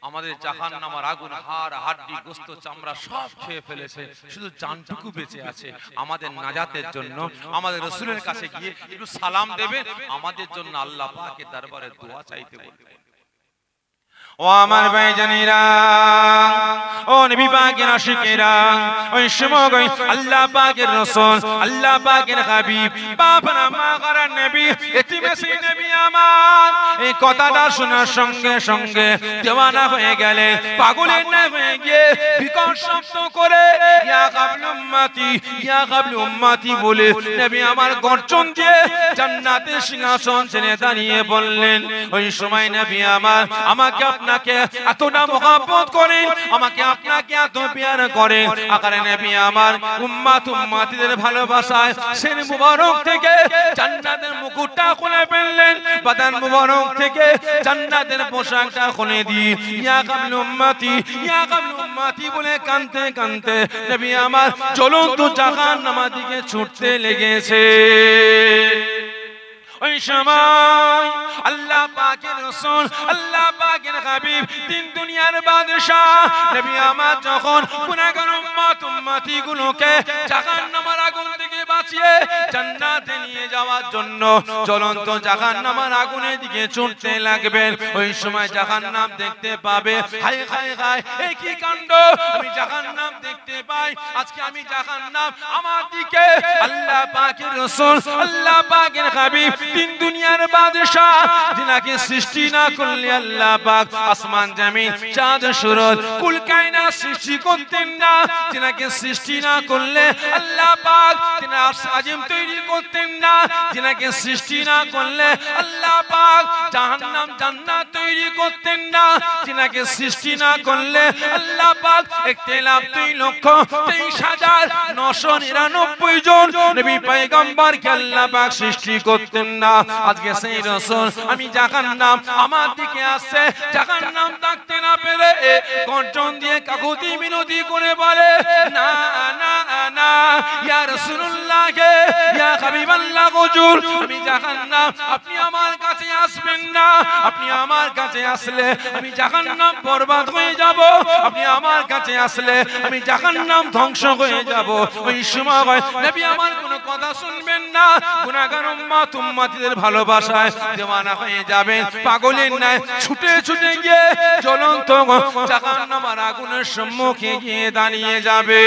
আমাদের জাহান্নামের আগুন হাড় হাড্ডি গোশত চামড়া সব খেয়ে ফেলেছে, শুধু জানটুকু বেঁচে আছে। আমাদের নাজাতের জন্য আমাদের রাসূলের কাছে গিয়ে একটু সালাম দেবেন, আমাদের জন্য আল্লাহ পাকের দরবারে দোয়া চাইতে বলবেন। ও আমার ভাইজানেরা, ও নবী পাকের আশিকেরা ওই সময় আল্লাহ পাকের রাসূল আল্লাহ পাকের হাবিব বাবা মা করার নবী এতিমেসি নবী আমার এই কথাটা শোনার সঙ্গে সঙ্গে দেওয়ানা হয়ে গেলেন পাগলের ন্যায় হয়ে গিয়ে বিকট শব্দ করে ইয়া কাবলু উম্মতি ইয়া কাবলু উম্মতি বলে নবী আমার গর্জন দিয়ে জান্নাতের সিংহাসন ছেড়ে দাঁড়িয়ে বললেন ওই সময় নবী আমার আমাকে আপনাকে এতটা মহব্বত করেন আমাকে আপনাকে এত প্যার করেন আকারে নবী আমার উম্মত উম্মতিদের ভালোবাসায় সেন মুবারক থেকে জান্নাতের মুকুটটা খুলে ফেললেন বাদান মুবারক থেকে জান্নাতের পোশাকটা খুলে দিয়ে ইয়া কাবলু উম্মতি ইয়া কাবলু উম্মতি বলে কাঁদতে কাঁদতে নবী আমার জ্বলন্ত জাহান্নামের দিকে ছুটতে লেগেছে ওই সময় আল্লাহ পাকের রাসূল আল্লাহ পাকের হাবিব তিন দুনিয়ার বাদশা নবী আমার যখন গুনাহগার উম্মত উম্মতি গুলোকে জাহান্নামের আগুন থেকে বাঁচিয়ে জান্নাতে নিয়ে যাওয়ার জন্য জ্বলন্ত জাহান্নামের আগুনের দিকে ছুটতে লাগবেন ওই সময় জাহান্নাম দেখতে পাবে হায় হায় হায় এই কি কাণ্ড আমি জাহান্নাম দেখতে পাই আজকে আমি জাহান্নাম আমার দিকে আল্লাহ পাকের রাসূল আল্লাহ পাকের হাবিব তিন দুনিয়ার বাদশা যিনাকে সৃষ্টি না করলে আল্লাহ পাক আসমান জমিন চাঁদ সূরজ কুল কায়নাত সৃষ্টি করতেন না যিনাকে সৃষ্টি না করলে আল্লাহ পাক তিনি আরশ আজিম তৈরি করতেন না যিনাকে সৃষ্টি না করলে আল্লাহ পাক জাহান্নাম জান্নাত তৈরি করতেন না যিনাকে সৃষ্টি না করলে আল্লাহ পাক 1,23,999 জন নবী পয়গম্বরকে আল্লাহ পাক সৃষ্টি করতেন না আজকে সেই রাসূল আমি জাহান্নাম আমার দিকে আসছে জাহান্নাম ডাকতে না পেরে গর্জন দিয়ে কাকুতি মিনতি করে বলে না না না ইয়া রাসূলুল্লাহ ইয়া হাবিবাল্লাহ হুজুর আমি জাহান্নাম আপনি আমার কাছে আসবেন না আপনি আমার কাছে আসলে আমি জাহান্নাম বরবাদ হয়ে যাব আপনি আমার কাছে আসলে আমি জাহান্নাম ধ্বংস হয়ে যাব ওই সময় নবী আমার কোনো কথা শুনবেন না গুনাহগার উম্মত উম্মতিদের ভালোবাসায় দেওয়ানা হয়ে যাবেন পাগলের ন্যায় ছুটে ছুটে গিয়ে জ্বলন্ত জাহান্নামের আগুনের সম্মুখে গিয়ে দাঁড়িয়ে যাবে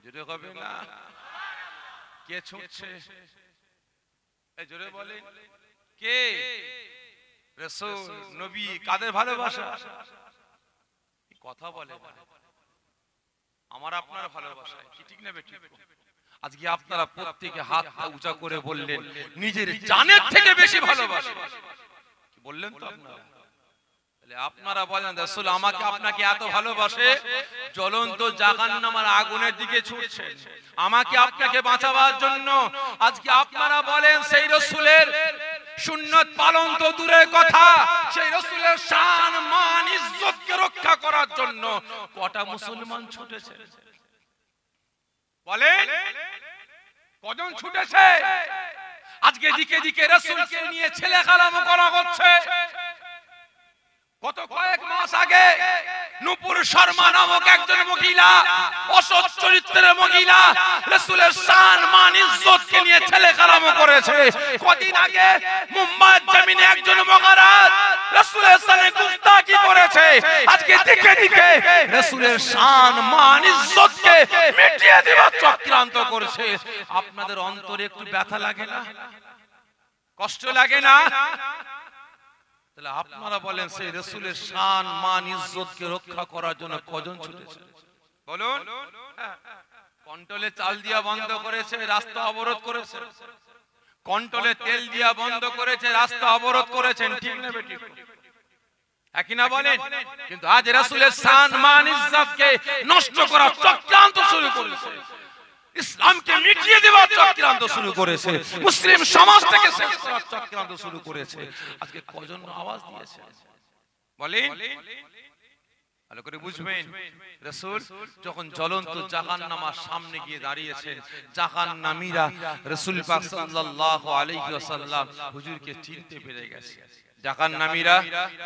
জোরে হবে না কে ছুটছে এই জোরে বলেন কে রাসূল নবী কাদের ভালোবাসা কথা বলে আমার আপনার ভালোবাসা কি ঠিক না বেঠিক আজকে আপনারা প্রত্যেকে হাত উঁচা করে বললেন নিজের জানের থেকে বেশি ভালোবাসা কি বললেন তো আপনারা তাহলে আপনারা বলেন রাসূল আমাকে আপনাকে এত ভালোবাসে জ্বলন্ত জাহান্নামের আগুনের দিকে ছুটছেন আমাকে আপনাকে বাঁচাবার জন্য আজকে আপনারা বলেন সেই রাসূলের সুন্নাত পালন তো দূরের কথা সেই রাসূলের শান মান ইজ্জতকে রক্ষা করার জন্য কটা মুসলমান ছুটেছে বলেন কজন ছুটেছে আজকে দিকে দিকে রাসূলকে নিয়ে ছেলে খেলামো করা হচ্ছে গত কয়েক মাস আগে নূপুর শর্মা নামক একজন মহিলা অসৎ চরিত্রের মহিলা রাসূলের শান মান ইজ্জতকে নিয়ে ছেলে খেলামো করেছে কদিন আগে মুম্বাইয়ের জমিনে একজন মহারাজ রাসূলের শানে গুস্তাখি করেছে আজকে দিকে দিকে রাসূলের শান মান ইজ্জতকে মিটিয়ে দেওয়ার চক্রান্ত করেছে আপনাদের অন্তরে একটু ব্যথা লাগে না কষ্ট লাগে না তাহলে আপনারা বলেন সেই রাসূলের শান মান ইজ্জতকে রক্ষা করার জন্য কজন ছুটেছে বলুন কন্ট্রোলে চাল দিয়া বন্ধ করেছে রাস্তা অবরোধ করেছে কন্ট্রোলে তেল দিয়া বন্ধ করেছে রাস্তা অবরোধ করেছেন ঠিক না বেঠিক একই না বলেন কিন্তু আজ রাসূলের শান মান ইজ্জতকে নষ্ট করার চক্রান্ত শুরু করেছে ইসলামকে মিটিয়ে দেওয়ার চক্রান্ত শুরু করেছে মুসলিম সমাজটাকে শেষ করার চক্রান্ত শুরু করেছে আজকে কজন আওয়াজ দিয়েছে বলেন ভালো করে বুঝবেন রাসূল যখন জ্বলন্ত জাহান্নামের সামনে গিয়ে দাঁড়িয়েছেন জাহান্নামীরা রাসূল পাক সাল্লাল্লাহু আলাইহি ওয়াসাল্লাম হুজুরকে চিনতে পেরে গেছে জাহান্নামীরা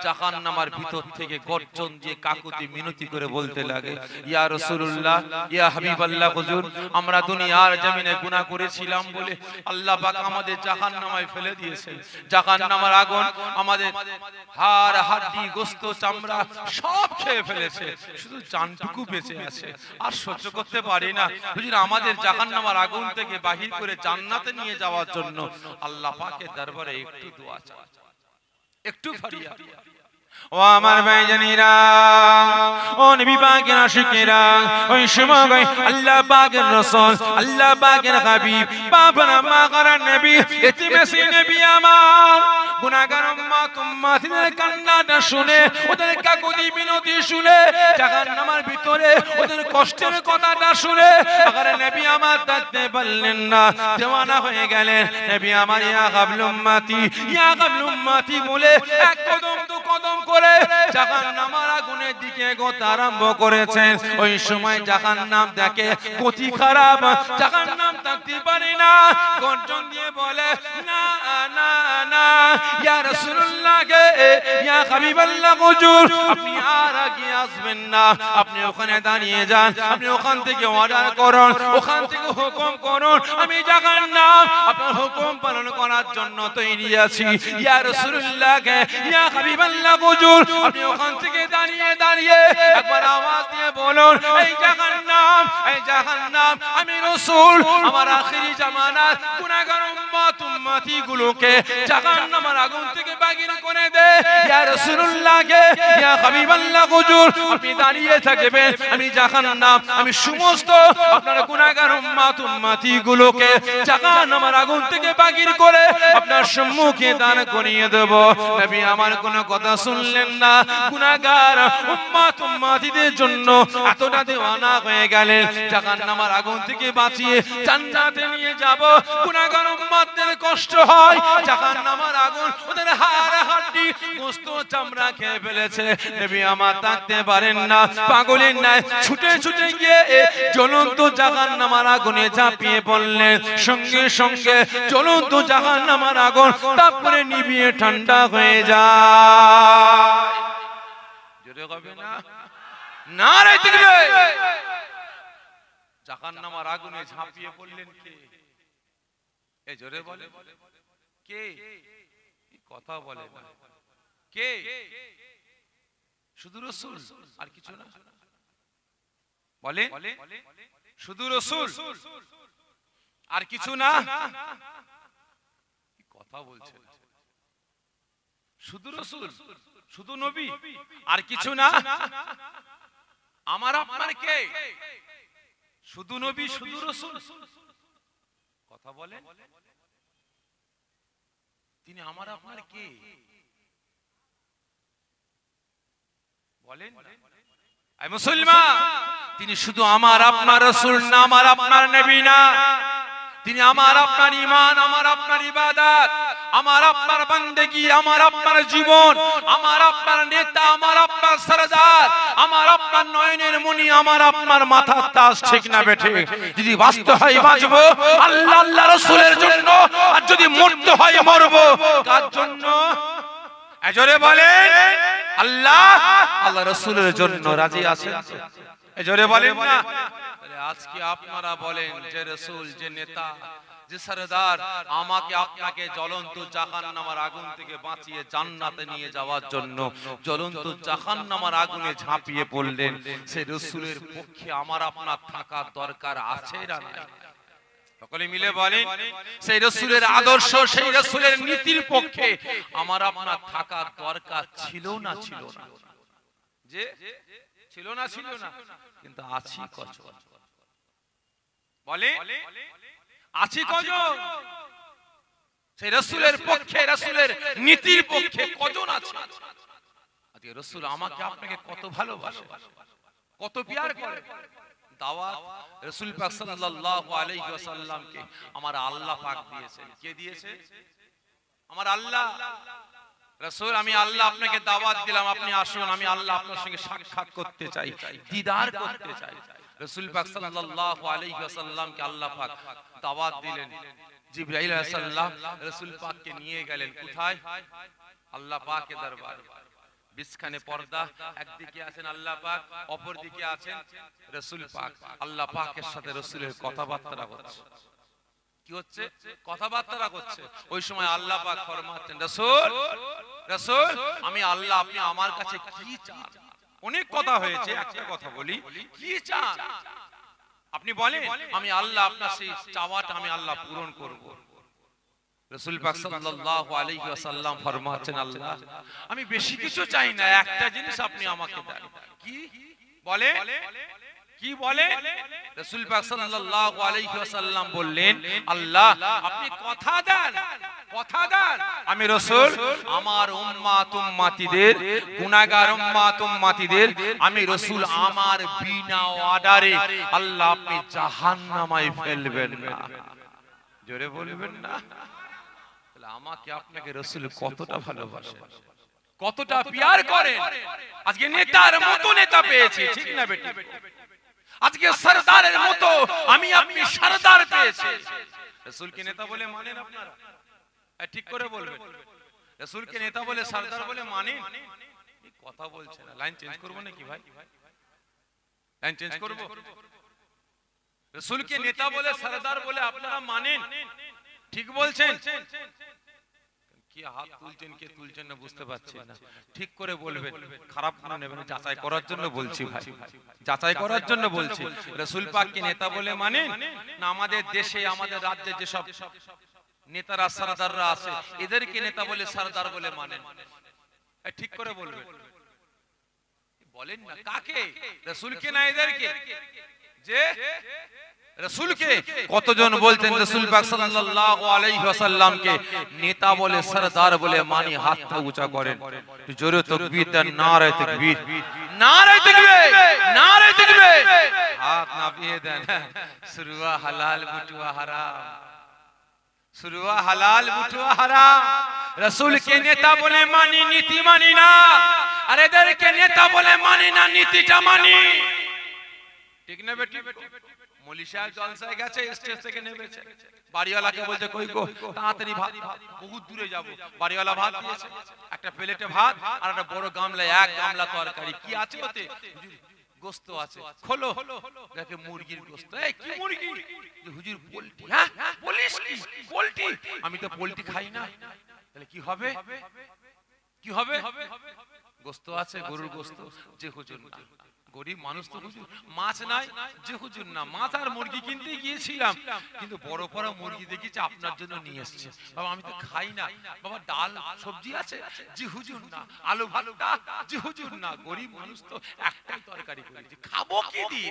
জাহান্নামের ভিতর থেকে গর্জন দিয়ে কাকুতি মিনতি করে বলতে লাগে, ইয়া রাসূলুল্লাহ, ইয়া হাবিবাল্লাহ, হুজুর আমরা দুনিয়ার জমিনে গুনাহ করেছিলাম বলে আল্লাহ পাক আমাদের জাহান্নামে ফেলে দিয়েছেন। জাহান্নামের আগুন আমাদের হাড় হাড্ডি গোশত চামড়া সব খেয়ে ফেলেছে, শুধু জানটুকু বেঁচে আছে। আর সহ্য করতে পারি না হুজুর, আমাদের জাহান্নামের আগুন থেকে বাহির করে জান্নাতে নিয়ে যাওয়ার জন্য আল্লাহ পাকের দরবারে একটু দোয়া চাই, একটু ফরিয়াদ। ও আমার ভাইজানেরা, ও নবী পাকের আশিকেরা, ওই সময় আল্লাহ পাকের রাসূল, আল্লাহ পাকের হাবিব, বাবার মাগার নবী, ইতিমেসি নবী আমার গুনাহগার উম্মতের কান্নাটা শুনে, ওদের কাকুতি মিনতি শুনে, জাহান্নামের ভিতরে ওদের কষ্টের কথাটা শুনে আগার নবী আমার থাকতে পারলেন না, দেওয়ানা হয়ে গেলেন। নবী আমার ইয়া কাবল উম্মতি, ইয়া কাবল উম্মতি বলে এক কদম দু কদম করে জাহান্নামের আগুনের দিকে এগোতে আরম্ভ করেছেন। ওই সময় জাহান্নাম দেখে গতি খারাপ, জাহান্নাম থাকতে পারে না, গর্জন দিয়ে বলে, না না না ইয়া রাসূলুল্লাহ গে, ইয়া হাবিবাল্লাহ, হুজুর আপনি আর আগে আসবেন না, আপনি ওখানে দাঁড়িয়ে যান, আপনি ওখান থেকে অর্ডার করুন, ওখান থেকে হুকুম করুন, আমি জাহান্নাম আপনার হুকুম পালন করার জন্য তৈরি আছি। ইয়া রাসূলুল্লাহ গে, ইয়া হাবিবাল্লাহ, হুজুর আপনি ওখান থেকে দাঁড়িয়ে দাঁড়িয়ে একবার আওয়াজ দিয়ে বলুন, এই জাহান্নাম, এই জাহান্নাম, আমি রাসূল আমার আখিরি জামানার গুনাহগার উম্মতি গুলোকে জাহান্নামের আগুন থেকে বাগির করে দে। ইয়া রাসূলুল্লাহ গে, ইয়া হাবিবাল্লাহ, হুজুর আপনি দাঁড়িয়ে থাকবেন, আমি জাহান্নাম, আমি সমস্ত আপনার গুনাহগার উম্মতি গুলোকে জাহান্নামের আগুন থেকে বাগির করে আপনার সম্মুখে দাঁড় করিয়ে দেব। নবী আমার কোনো কথা শুনলেন না, গুনাহগার উম্মতিদের জন্য এতটা দেওয়ানা হয়ে গেলেন, জাহান্নামের আগুন থেকে বাঁচিয়ে জান্নাতে নিয়ে যাব। গুনাহগার উম্মতদের কষ্ট হয়, জাহান্নামের আগুন ওদের হাড় হাড্ডি গোশত চামড়া খেয়ে ফেলেছে। নবী আমার থাকতে পারেন না, পাগলের ন্যায় ছুটে ছুটে গিয়ে জ্বলন্ত জাহান্নামের আগুনে ঝাঁপিয়ে পড়লেন। সঙ্গে সঙ্গে জ্বলন্ত জাহান্নামের আগুন তারপরে নিভিয়ে ঠান্ডা হয়ে যায়। জোরে হবে না, নারে তাকবীর। জাহান্নামের আগুনে ঝাঁপিয়ে পড়লেন কে? এই জোরে বলে কে? কথা বলে না কে? শুধু রাসূল, আর কিছু না? বলে শুধু রাসূল, আর কিছু না? কথা বলছে শুধু রাসূল, শুধু নবী, আর কিছু না? আমার আপনার কে? শুধু নবী, শুধু রাসূল। কথা বলে তিনি আমার আপনার কে? বলেন আই মুসলমান, তিনি শুধু আমার আপনার রাসূল না, আমার আপনার নবী না, তিনি আমার আপনার ঈমান, আমার আপনার ইবাদত, আমার আপনার বান্দেগী, আমার আপনার জীবন, আমার আপনার নেতা, আমার আপনার সরদার, আমার আপনার নয়নের মণি, আমার আপনার মাথার তাজ। ঠিক না বেঠে? যদি বাঁচতে হয় বাঁচবো আল্লাহ আল্লাহ রাসূলের জন্য, আর যদি মরতে হয় মরবো কার জন্য? এজরে বলেন আল্লাহ আল্লাহ রাসূলের জন্য রাজি আছেন? এজরে বলেন না? আজকে আপনারা বলেন যে রাসূল, যে নেতা, যে সরদার আমাকে আপনাকে জ্বলন্ত জাহান্নামের আগুন থেকে বাঁচিয়ে জান্নাতে নিয়ে যাওয়ার জন্য জ্বলন্ত জাহান্নামের আগুনে ঝাঁপিয়ে পড়লেন, সেই রাসূলের পক্ষে আমার আপনার থাকার দরকার আছে না নাই? সকলে মিলে বলেন সেই রাসূলের আদর্শ, সেই রাসূলের নীতির পক্ষে আমার আপনার থাকার দরকার ছিল না? ছিল না? যে ছিল না, ছিল না, কিন্তু আছি কজন? বলে আছি কজন? সেই রাসূলের পক্ষে, রাসূলের নীতির পক্ষে কজন আছে? আজকে রাসূল আমাকে আপনাকে কত ভালোবাসে, কত প্যার করে। দাওয়াত রাসূল পাক সাল্লাল্লাহু আলাইহি ওয়াসাল্লামকে আমার আল্লাহ পাক দিয়েছেন। কে দিয়েছে? আমার আল্লাহ। রাসূল, আমি আল্লাহ আপনাকে দাওয়াত দিলাম, আপনি আসুন, আমি আল্লাহ আপনার সঙ্গে সাক্ষাৎ করতে চাই, দিদার করতে চাই। রাসূল পাক সাল্লাল্লাহু আলাইহি ওয়াসাল্লামকে আল্লাহ পাক দাওয়াত দিলেন। জিবরাইল আলাইহিস সালাম রাসূল পাককে নিয়ে গেলেন কোথায়? আল্লাহ পাকের দরবারে। বিছখানে পর্দা, একদিকে আছেন আল্লাহ পাক, অপর দিকে আছেন রাসূল পাক। আল্লাহ পাকের সাথে রাসূলের কথাবার্তা হচ্ছে। কি হচ্ছে? কথাবার্তা করছে। ওই সময় আল্লাহ পাক ফরমাচ্ছেন, রাসূল রাসূল আমি আল্লাহ, আপনি আমার কাছে কি চান? অনেক কথা হয়েছে, একটা কথা বলি, কি চান আপনি বলেন, আমি আল্লাহ আপনার সেই চাওয়াটা আমি আল্লাহ পূরণ করব। রাসূল পাক সাল্লাল্লাহু আলাইহি ওয়াসাল্লাম ফরমাচ্ছেন, আল্লাহ আমি বেশি কিছু চাই না, একটা জিনিস আপনি আমাকে দেন। কি বলে? কি বলে? রাসূল পাক সাল্লাল্লাহু আলাইহি ওয়াসাল্লাম বললেন, আল্লাহ আপনি কথা দেন, কথা দেন, আমি রাসূল আমার উম্মাত উম্মতিদের, গুনাহগার উম্মাত উম্মতিদের আমি রাসূল আমার বিনা অর্ডারে আল্লাহ আপনি জাহান্নামায় ফেলবেন না। জোরে বলবেন না? তাহলে আমাকে আপনাকে রাসূল কতটা ভালোবাসেন, কতটা প্যার করেন। আজকে নেতার মতো নেতা পেয়েছি, ঠিক না বেটি? আজকে সরদারের মতো আমি আপনি সরদার পেয়েছি। রাসূলকে নেতা বলে মানেন আপনারা? ঠিক করে বলবেন, রাসূলকে নেতা বলে সরদার বলে মানেন? কথা বলছেন না। লাইন চেঞ্জ করব নাকি ভাই? লাইন চেঞ্জ করব? রাসূলকে নেতা বলে সরদার বলে আপনারা মানেন? ঠিক বলছেন? কি হাত তুলছেন, কে তুলছেন না বুঝতে পারছি না। ঠিক করে বলবেন, খারাপ না নেবেন, যাচাই করার জন্য বলছি ভাই, যাচাই করার জন্য বলছি। রাসূল পাককে নেতা বলে মানেন না আমাদের দেশে আমাদের রাজ্যে যেসব নেতারা সরদাররা আছে এদেরকে নেতা বলে সরদার বলে মানেন? ঠিক করে বলবেন, বলেন না কাকে? রাসূলকে না এদেরকে? যে রাসূলকে কতজন বলতেন রাসূল পাক সাল্লাল্লাহু আলাইহি ওয়াসাল্লামকে নেতা বলে সরদার বলে মানি? হাতটা উঁচা করেন, জোরে তাকবীর দেন, নারে তাকবীর, নারে তাকবীর, নারে তাকবীর, হাত নামিয়ে দেন। সুরুয়া হালাল বুটুয়া হারাম, সুরুয়া হালাল বুটুয়া হারাম। রাসূলকে নেতা বলে মানি, নীতি মানি না। আর এদেরকে নেতা বলে মানি না, নীতিটা মানি। ঠিক না বেটি? মৌলী সাহেব জলসায় গেছে, স্টেজ থেকে নেমেছে, বাড়িওয়ালাকে বলছে কই গো তাড়াতাড়ি ভাত, বহুত দূরে যাব। বাড়িওয়ালা ভাত দিয়েছে, একটা প্লেটে ভাত আর একটা বড় গামলায় এক গামলা তরকারি। কি আছে ওতে? গোশত আছে। খোলো, দেখে মুরগির গোশত। এই কি মুরগি? হুজুর পোল্ট্রি। হ্যাঁ বলিস কি পোল্ট্রি? আমি তো পোল্ট্রি খাই না। তাহলে কি হবে? কি হবে? গোশত আছে, গরুর গোশত। যে হুজুর না, গরিব মানুষ তো হুজুর, মাছ নাই। যে হুজুর না, মাছ আর মুরগি কিনতে গিয়েছিলাম, কিন্তু বড় বড় মুরগি দেখেছি আপনার জন্য নিয়ে এসেছে। বাবা আমি তো খাই না। বাবা ডাল সবজি আছে? যে হুজুর না। আলু ভাতটা? যে হুজুর না। গরিব মানুষ তো একটাই তরকারি করেছি, খাবো কি দিয়ে?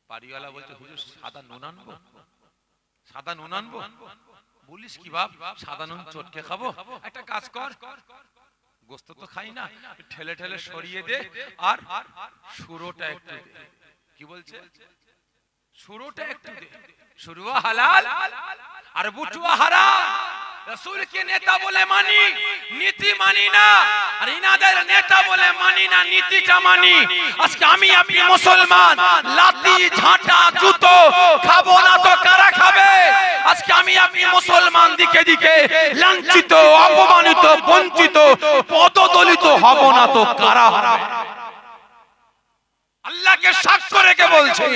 বাড়িওয়ালা বলছে হুজুর সাদা নুন আনবো? সাদা নুন আনবো? বলিস কি বাপ, সাদা নুন চটকে খাবো? একটা কাজ কর, গোশত তো খাই না, ঠেলে ঠেলে সরিয়ে দে আর সুরোটা একটু দে। কি বলছে? সুরোটা একটু দে। সুরুয়া হালাল আর বুটুয়া হারাম। রাসূলকে নেতা বলে মানি, নীতি মানি না। আর ইনাদের নেতা বলে মানি না, নীতিটা মানি। আজকে আমি আপনি মুসলমান, লাঠি ঝাঁটা জুতো খাবো না তো কারা খাবে? আজকে আমি আপনি মুসলমান দিকে দিকে লাঞ্ছিত, অপমানিত, বঞ্চিত, পদদলিত হব না তো কারা হবে? আল্লাহকে সাক্ষ্য রেখে বলছি,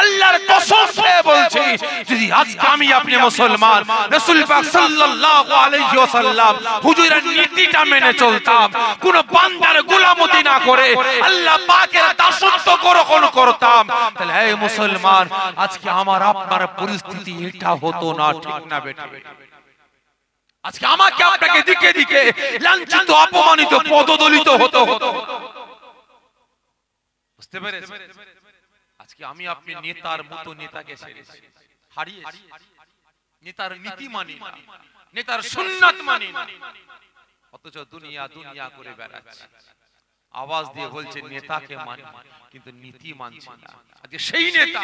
আল্লাহর কসম খেয়ে বলছি, যদি আজকে আমি আপনি মুসলমান, রাসূল পাক সাল্লাল্লাহু আলাইহি ওয়াসাল্লাম হুজুরের নীতিটা মেনে চলতাম, কোন বান্দার গোলামতি না করে আল্লাহ পাকের দাসত্ব গ্রহণ করতাম, তাহলে এই মুসলমান আজকে আমার আপনার পরিস্থিতি এটা হতো না। ঠিক না বেটা? আজকে আমাকে আপনাকে দিকে দিকে লাঞ্ছিত, অপমানিত, পদদলিত হতো। বুঝতে পেরেছেন? আজকে আমি আপনি নেতার মতো নেতাকে ছেড়েছি, হারিয়েছি। নেতার নীতি মানি না, নেতার সুন্নাত মানি না, অথচ দুনিয়া দুনিয়া করে বেড়াচ্ছে। আওয়াজ দিয়ে বলছে নেতাকে মানি, কিন্তু নীতি মানছি না। আজকে সেই নেতা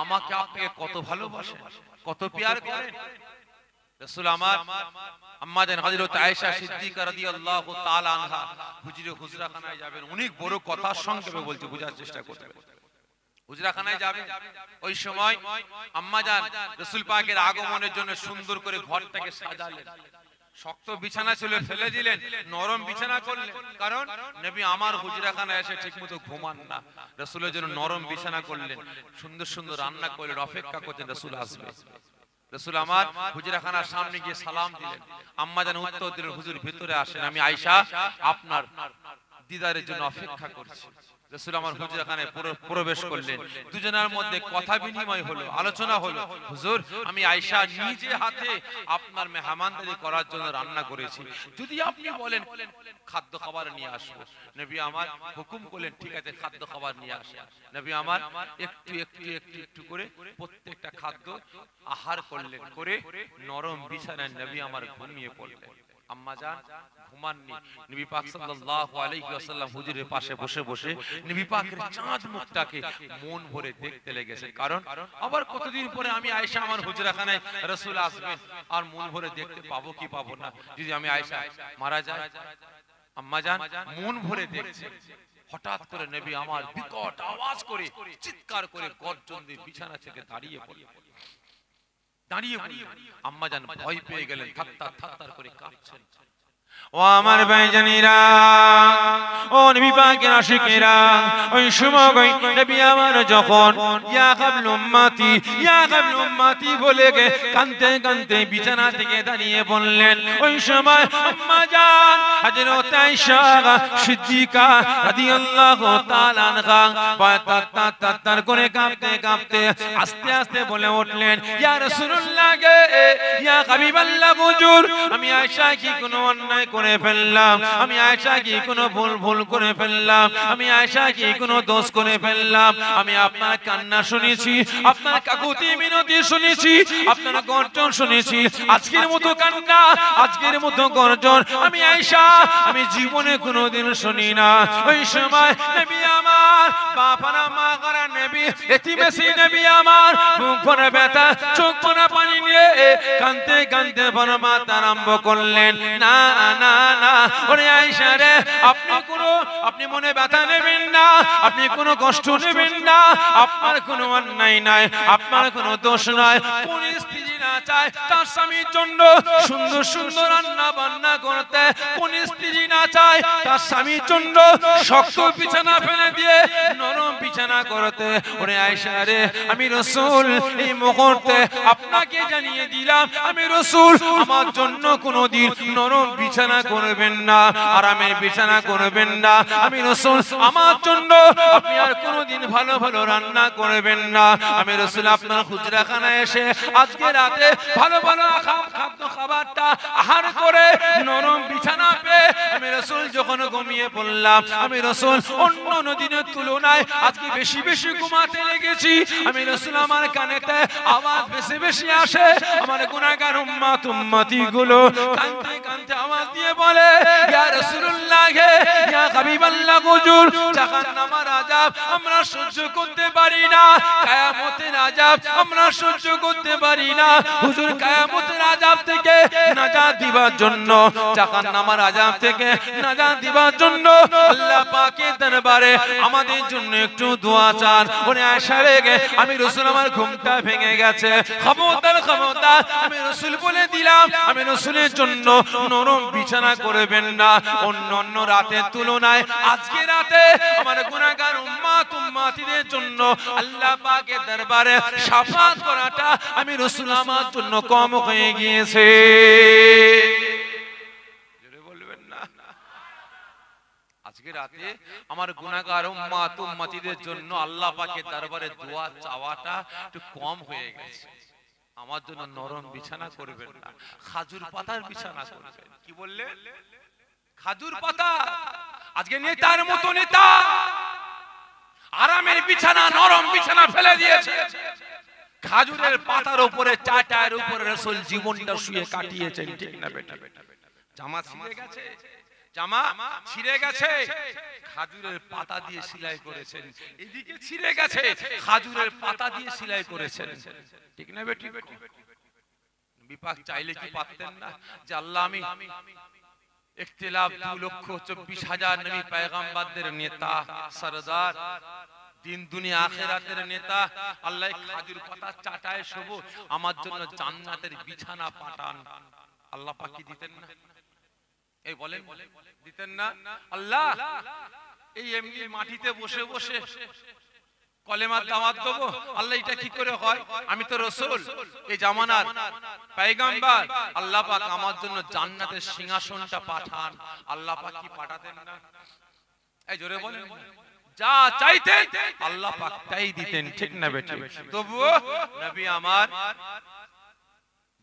আমাকে আপনাকে কত ভালোবাসেন, কত প্যার করেন। রাসূল আমার আম্মা জান হযরত আয়েশা সিদ্দিকা রাদিয়াল্লাহু তাআলা আনহা হুজরাখানায় যাবেন। অনেক বড় কথা সংক্ষেপে বলছি, বোঝার চেষ্টা করবেন। হুজরাখানায় যাবেন, ওই সময় আম্মা জান রাসূল পাকের আগমনের জন্য সুন্দর করে ঘরটাকে সাজালেন। শক্ত বিছানা ছিল ফেলে দিলেন, নরম বিছানা করলেন, কারণ নবী আমার হুজরাখানায় এসে ঠিকমতো ঘুমান না, রাসূলের জন্য নরম বিছানা করলেন, সুন্দর সুন্দর রান্না করলেন, অপেক্ষা করতেন রাসূল আসবে। রাসূল আমার হুজরাখানার সামনে গিয়ে সালাম দিলেন, আম্মা জান উত্তর দিলেন, হুজুর ভিতরে আসেন, আমি আয়েশা আপনার দিদারের জন্য অপেক্ষা করছি। রাসূল আমার হুজরাখানায় প্রবেশ করলেন, দুজনের মধ্যে কথা বিনিময় হলো, আলোচনা হলো। হুজুর, আমি আয়েশা নিজে হাতে আপনার মেহমানদারি করার জন্য রান্না করেছি, যদি আপনি বলেন খাদ্য খাবার নিয়ে আসবো। নবী আমার হুকুম করলেন, ঠিক আছে খাদ্য খাবার নিয়ে আসেন। নবী আমার একটু একটু একটু একটু করে প্রত্যেকটা খাদ্য আহার করলেন, করে নরম বিছানায় নবী আমার ঘুমিয়ে পড়লেন। আম্মা জান ঘুমাননি, নবী পাক সাল্লাল্লাহু আলাইহি ওয়াসাল্লাম হুজুরের পাশে বসে বসে নবী পাকের চাঁদ মুখটাকে মন ভরে দেখতে লেগেছেন, কারণ আবার কতদিন পরে আমি আয়েশা আমার হুজরাখানায় রাসূল আসবেন, আর মন ভরে দেখতে পাবো কি পাবো না, যদি আমি আয়েশা মারা যায়। আম্মা জান মন ভরে দেখছে, হঠাৎ করে নবী আমার বিকট আওয়াজ করে চিৎকার করে গর্জন দিয়ে বিছানা থেকে দাঁড়িয়ে পড়লেন। আম্মা জান ভয় পেয়ে গেলেন, থাত্তার থাত্তার করে কাঁদছেন। ও আমার ভাইজানেরা, ও নবী পাকের আশিকেরা, ওই সময় নবী আমার যখন ইয়া কাবল উম্মতি ইয়া কাবল উম্মতি বলে গে কাঁদতে কাঁদতে বিছানা থেকে দাঁড়িয়ে বললেন, ওই সময় আম্মা জান হযরত আয়েশা সিদ্দিকা রাদিয়াল্লাহু তাআলা আনহা তার করে কাঁদতে কাঁদতে আস্তে আস্তে বলে উঠলেন, ইয়া রাসূলুল্লাহ গে, ইয়া হাবিবাল্লাহ হুজুর, আমি আয়েশা কি কোনো অন্যায় করে ফেললাম? আমি আয়েশা কি কোনো ভুল করে ফেললাম? আমি আয়েশা কি কোনো দোষ করে ফেললাম? আমি আপনার কান্না শুনেছি, আপনার কাকুতি মিনতি শুনেছি, আপনার গর্জন শুনেছি, আজকের মতো কান্না, আজকের মতো গর্জন আমি আয়েশা আমি জীবনে কোনোদিন শুনি না। ওই সময় নবী আমার বাপারা মা করা নবী এতিমেসি নবী আমার মুখ ভরে ব্যথা, চোখ ভরে পানি নিয়ে কাঁদতে কাঁদতে ফরমাতে আরম্ভ করলেন, না না না ওরে আয়েশা রে, আপনি মনে ব্যথা নেবেন না, আপনি কোনো কষ্ট নেবেন না, আপনার কোনো অন্যায় নাই, আপনার কোনো দোষ নাই। কোন স্ত্রী না চায় তার স্বামীর জন্য সুন্দর সুন্দর রান্না বান্না করতে? কোন স্ত্রী না চায় তার স্বামীর জন্য শক্ত বিছানা ফেলে দিয়ে নরম বিছানা করতে? ওরে আয়েশা রে, আমি রাসূল এই মুহূর্তে আপনাকে জানিয়ে দিলাম, আমি রাসূল আমার জন্য কোনোদিন নরম বিছানা করবেন না, আরামের বিছানা করবেন না। আমি রাসূল আমার জন্য আপনি আর কোনোদিন ভালো ভালো রান্না করবেন না। আমি রাসূল আপনার হুজরাখানায় এসে আজকে রাতে ভালো ভালো খাদ্য খাবারটা আহার করে নরম বিছানা পেয়ে আমি রাসূল যখন ঘুমিয়ে পড়লাম, আমি রাসূল অন্য দিনের তুলনায় আজকে বেশি বেশি ঘুমাতে লেগেছি। আমি রাসূল আমার কানেতে আওয়াজ বেশি বেশি আসে, আমার গুনাহগার উম্মতি গুলো কাঁদতে কাঁদতে আওয়াজ দিয়ে বলে, ইয়া রাসূলুল্লাহ হে, ইয়া হাবিবাল্লাহ হুজুর, জাহান্নামের আযাব আমরা সহ্য করতে পারি না, কিয়ামতের আযাব আমরা সহ্য করতে পারি না। হুজুর কিয়ামতের আযাব থেকে নাজাত দিবার জন্য, জাহান্নামের আযাব থেকে নাজাত দিবার জন্য আল্লাহ পাকের দরবারে আমাদের জন্য একটু দোয়া চান। ওরে আয়েশা রে, আমি রাসূল আমার ঘুমটা ভেঙে গেছে, খবরদার খবরদার, আমি রাসূল বলে দিলাম, আমি রাসূলের জন্য নরম বিছানা করবেন না। অন্য রাতের তুলনায় আজকে রাতে আমার গুনাহগার উম্মতিদের জন্য আল্লাহ পাকের দরবারে শাফাত করাটা আমি রাসূল আমার জন্য কম হয়ে গিয়েছে। জোরে বলবেন না? আজকে রাতে আমার গুনাহগার উম্মতিদের জন্য আল্লাহ পাকের দরবারে দোয়া চাওয়াটা একটু কম হয়ে গেছে। আমার জন্য নরম বিছানা করবেন না, খাজুর পাতার বিছানা করবেন। কি বললে? খাজুর পাতা। আজকে নেতার মতো নেতা আরামের বিছানা, নরম বিছানা ফেলে দিয়েছে, খাজুরের পাতার উপরে, চাটার উপরে রাসূল জীবনটা শুয়ে কাটিয়েছেন। ঠিক না বেটা? জামা ছিঁড়ে গেছে, জামা ছিঁড়ে গেছে, খাজুরের পাতা দিয়ে সেলাই করেছেন। এদিকে ছিঁড়ে গেছে, খাজুরের পাতা দিয়ে সেলাই করেছেন। ঠিক না বেটি? বিপাক চাইলে কি পারতেন না যে আল্লাহ আমি ইখতিলাফ 2,24,000 নবী পয়গম্বরদের নেতা, সরদার, দিন দুনিয়া আখিরাতের নেতা, আল্লাহ খাজুর পাতা চাটায় শোবো, আমার জন্য জান্নাতের বিছানা পাঠান। আল্লাহ পাক কি দিতেন না? এই বলেন দিতেন না? আল্লাহ এই এমনি মাটিতে বসে বসে কলেমার দাওয়াত দেবো, আল্লাহ এটা কি করে হয়? আমি তো রাসূল, এই জামানার পয়গম্বর, আল্লাহ পাক আমার জন্য জান্নাতের সিংহাসনটা পাঠান। আল্লাহ পাক কি পাঠাতেন না? এই জোরে বলেন, যা চাইতেন আল্লাহ পাক তাই দিতেন, ঠিক না বেটি? তবুও নবী আমার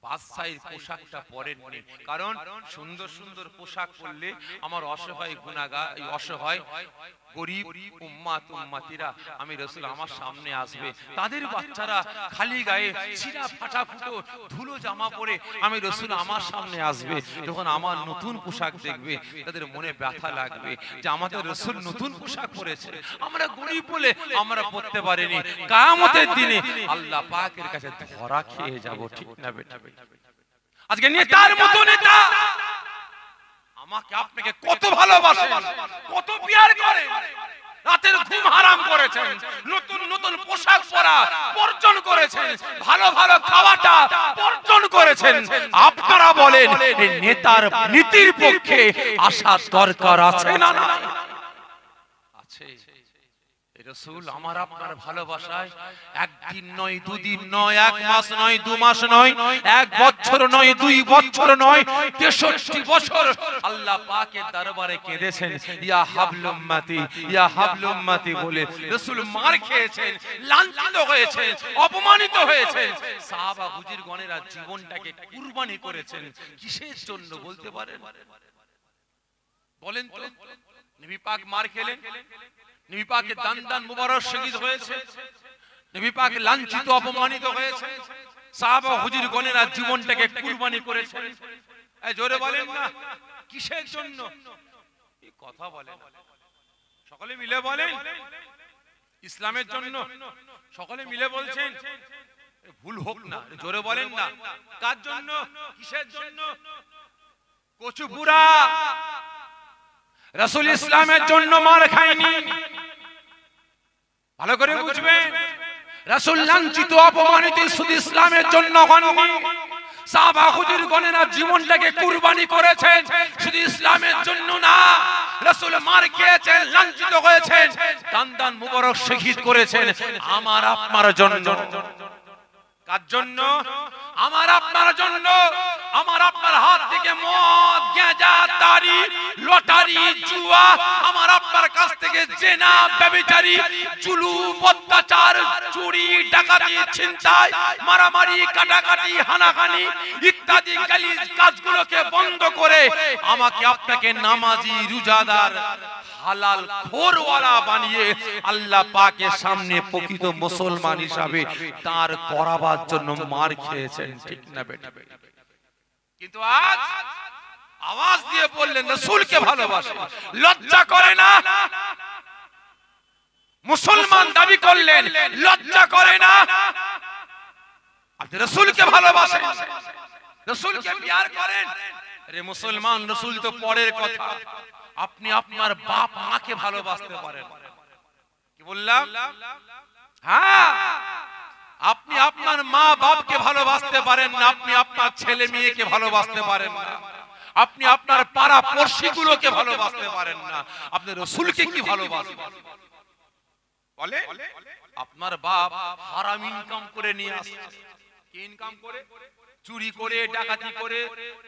বাদশাহীর পোশাকটা পরেননি, কারণ সুন্দর সুন্দর পোশাক পরলে আমার অসহায় গুনাহগার, এই অসহায় গরিব উম্মাত উম্মাতিরা, আমি রাসূল আমার সামনে আসবে, তাদের বাচ্চারা খালি গায়ে ছিঁড়া ফাটা ফুটো ধুলো জামা পরে আমি রাসূল আমার সামনে আসবে, যখন আমার নতুন পোশাক দেখবে তাদের মনে ব্যথা লাগবে যে আমাদের রাসূল নতুন পোশাক পরেছে, আমরা গরিব বলে আমরা পরতে পারিনি। কিয়ামতের দিনে আল্লাহ পাকের কাছে ধরা খেয়ে যাব, ঠিক না বেটা? আজকে নেতার মতো নেতা আমাকে আপনাকে কত ভালোবাসেন, কত প্যার করেন, রাতের ঘুম হারাম করেছেন, নতুন নতুন পোশাক পরা বর্জন করেছেন, ভালো ভালো খাওয়াটা বর্জন করেছেন। আপনারা বলেন এই নেতার নীতির পক্ষে আসার দরকার আছে না? না আছে। রাসূল আমার আপনার ভালোবাসায় একদিন নয়, দুদিন নয়, এক মাস নয়, দু মাস নয়, এক বছর নয়, 2 বছর নয়, 63 বছর আল্লাহ পাকের দরবারে কেঁদেছেন, ইয়া হাবল উম্মতি, ইয়া হাবল উম্মতি বলে রাসূল মার খেয়েছেন, লাঞ্ছিত হয়েছেন, অপমানিত হয়েছেন। সাহাবা হুজুরগণেরা জীবনটাকে কুরবানি করেছেন কিসের জন্য বলতে পারেন? বলেন তো। নবী পাক মার খেলেন, নবী পাকের দান দান মুবারক শহীদ হয়েছে, নবী পাক লাঞ্ছিত অপমানিত হয়েছে, সাহাবা হুজুরগণেরা জীবনটাকে কুরবানি করেছেন। এই জোরে বলেন না, কিসের জন্য? এই কথা বলেন, সকলে মিলে বলেন, ইসলামের জন্য। সকলে মিলে বলছেন, ভুল হোক না, জোরে বলেন না, কার জন্য, কিসের জন্য? কচুপুরা রাসূল ইসলামের জন্য মার খায়নি, ভালো করে বুঝবেন। রাসূল লাঞ্ছিত অপমানিত শুধু ইসলামের জন্য হননি, সাহাবা হুজুরগণেরা জীবনটাকে কুরবানি করেছেন শুধু ইসলামের জন্য না। রাসূল মার খেয়েছেন, লাঞ্ছিত হয়েছেন, দান দান মুবারক শহীদ করেছেন আমার আপনার জন্য। কার জন্য? আমার আপনার জন্য। আমার আপনার হাত থেকে মদ, গাঁজা, তারি, লটারি, জুয়া, আমার আপনার কাছ থেকে জেনা, ব্যভিচারী, জুলুম, অত্যাচার, চুরি, ডাকাতি, ছিনতাই, মারামারি, কাটাকাটি, হানাহানি ইত্যাদি গালিজ কাজগুলোকে বন্ধ করে আমাকে আপনাকে নামাজি, রোজাদার, হালাল খোরওয়ালা বানিয়ে আল্লাহ পাকের সামনে প্রকৃত মুসলমান হিসাবে তার করাবার জন্য মার খেয়েছেন, ঠিক না বেটা? কিন্তু আজ আওয়াজ দিয়ে বললেন রাসূলকে ভালোবাসেন, লজ্জা করে না? মুসলমান দাবি করলেন, লজ্জা করে না? আপনি রাসূলকে ভালোবাসেন, রাসূলকে প্যার করেন। আরে মুসলমান, রাসূল তো পরের কথা, আপনি আপনার বাপ মাকে ভালোবাসতে পারেন। কি বললাম? হ্যাঁ, আপনি আপনার মা বাপকে ভালোবাসতে পারেন না, আপনি আপনার ছেলে মেয়েকে ভালোবাসতে পারেন না, আপনি আপনার পাড়া পড়শিগুলোকে ভালোবাসতে পারেন না, আপনি রাসূলকে কি ভালোবাসেন? বলে আপনার বাপ হারাম ইনকাম করে নিয়ে আসছে, কি ইনকাম করে? চুরি করে, ডাকাতি করে,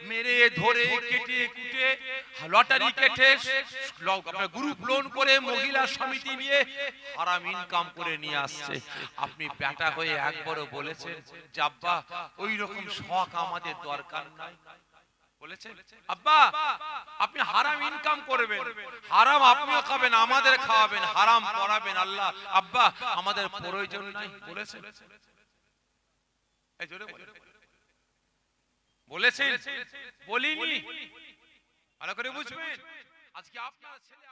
মেরে ধরে, কেটে কুটে, লটারি কেটে, গ্রুপ লোন করে, মহিলা সমিতি নিয়ে হারাম ইনকাম করে নিয়ে আসছে। আপনি বেটা হয়ে একবারও বলেছেন যে আব্বা ওই রকম শখ আমাদের দরকার নাই? বলেছেন? আব্বা আপনি হারাম ইনকাম করবেন, হারাম আপনিও খাবেন, আমাদের খাওয়াবেন, হারাম পড়াবেন, আল্লাহ আব্বা আমাদের প্রয়োজন নাই? বলেছেন? এই জোরে বলেছেন? বলিনি? ভালো করে বুঝবেন। আজকে আপনার ছেলে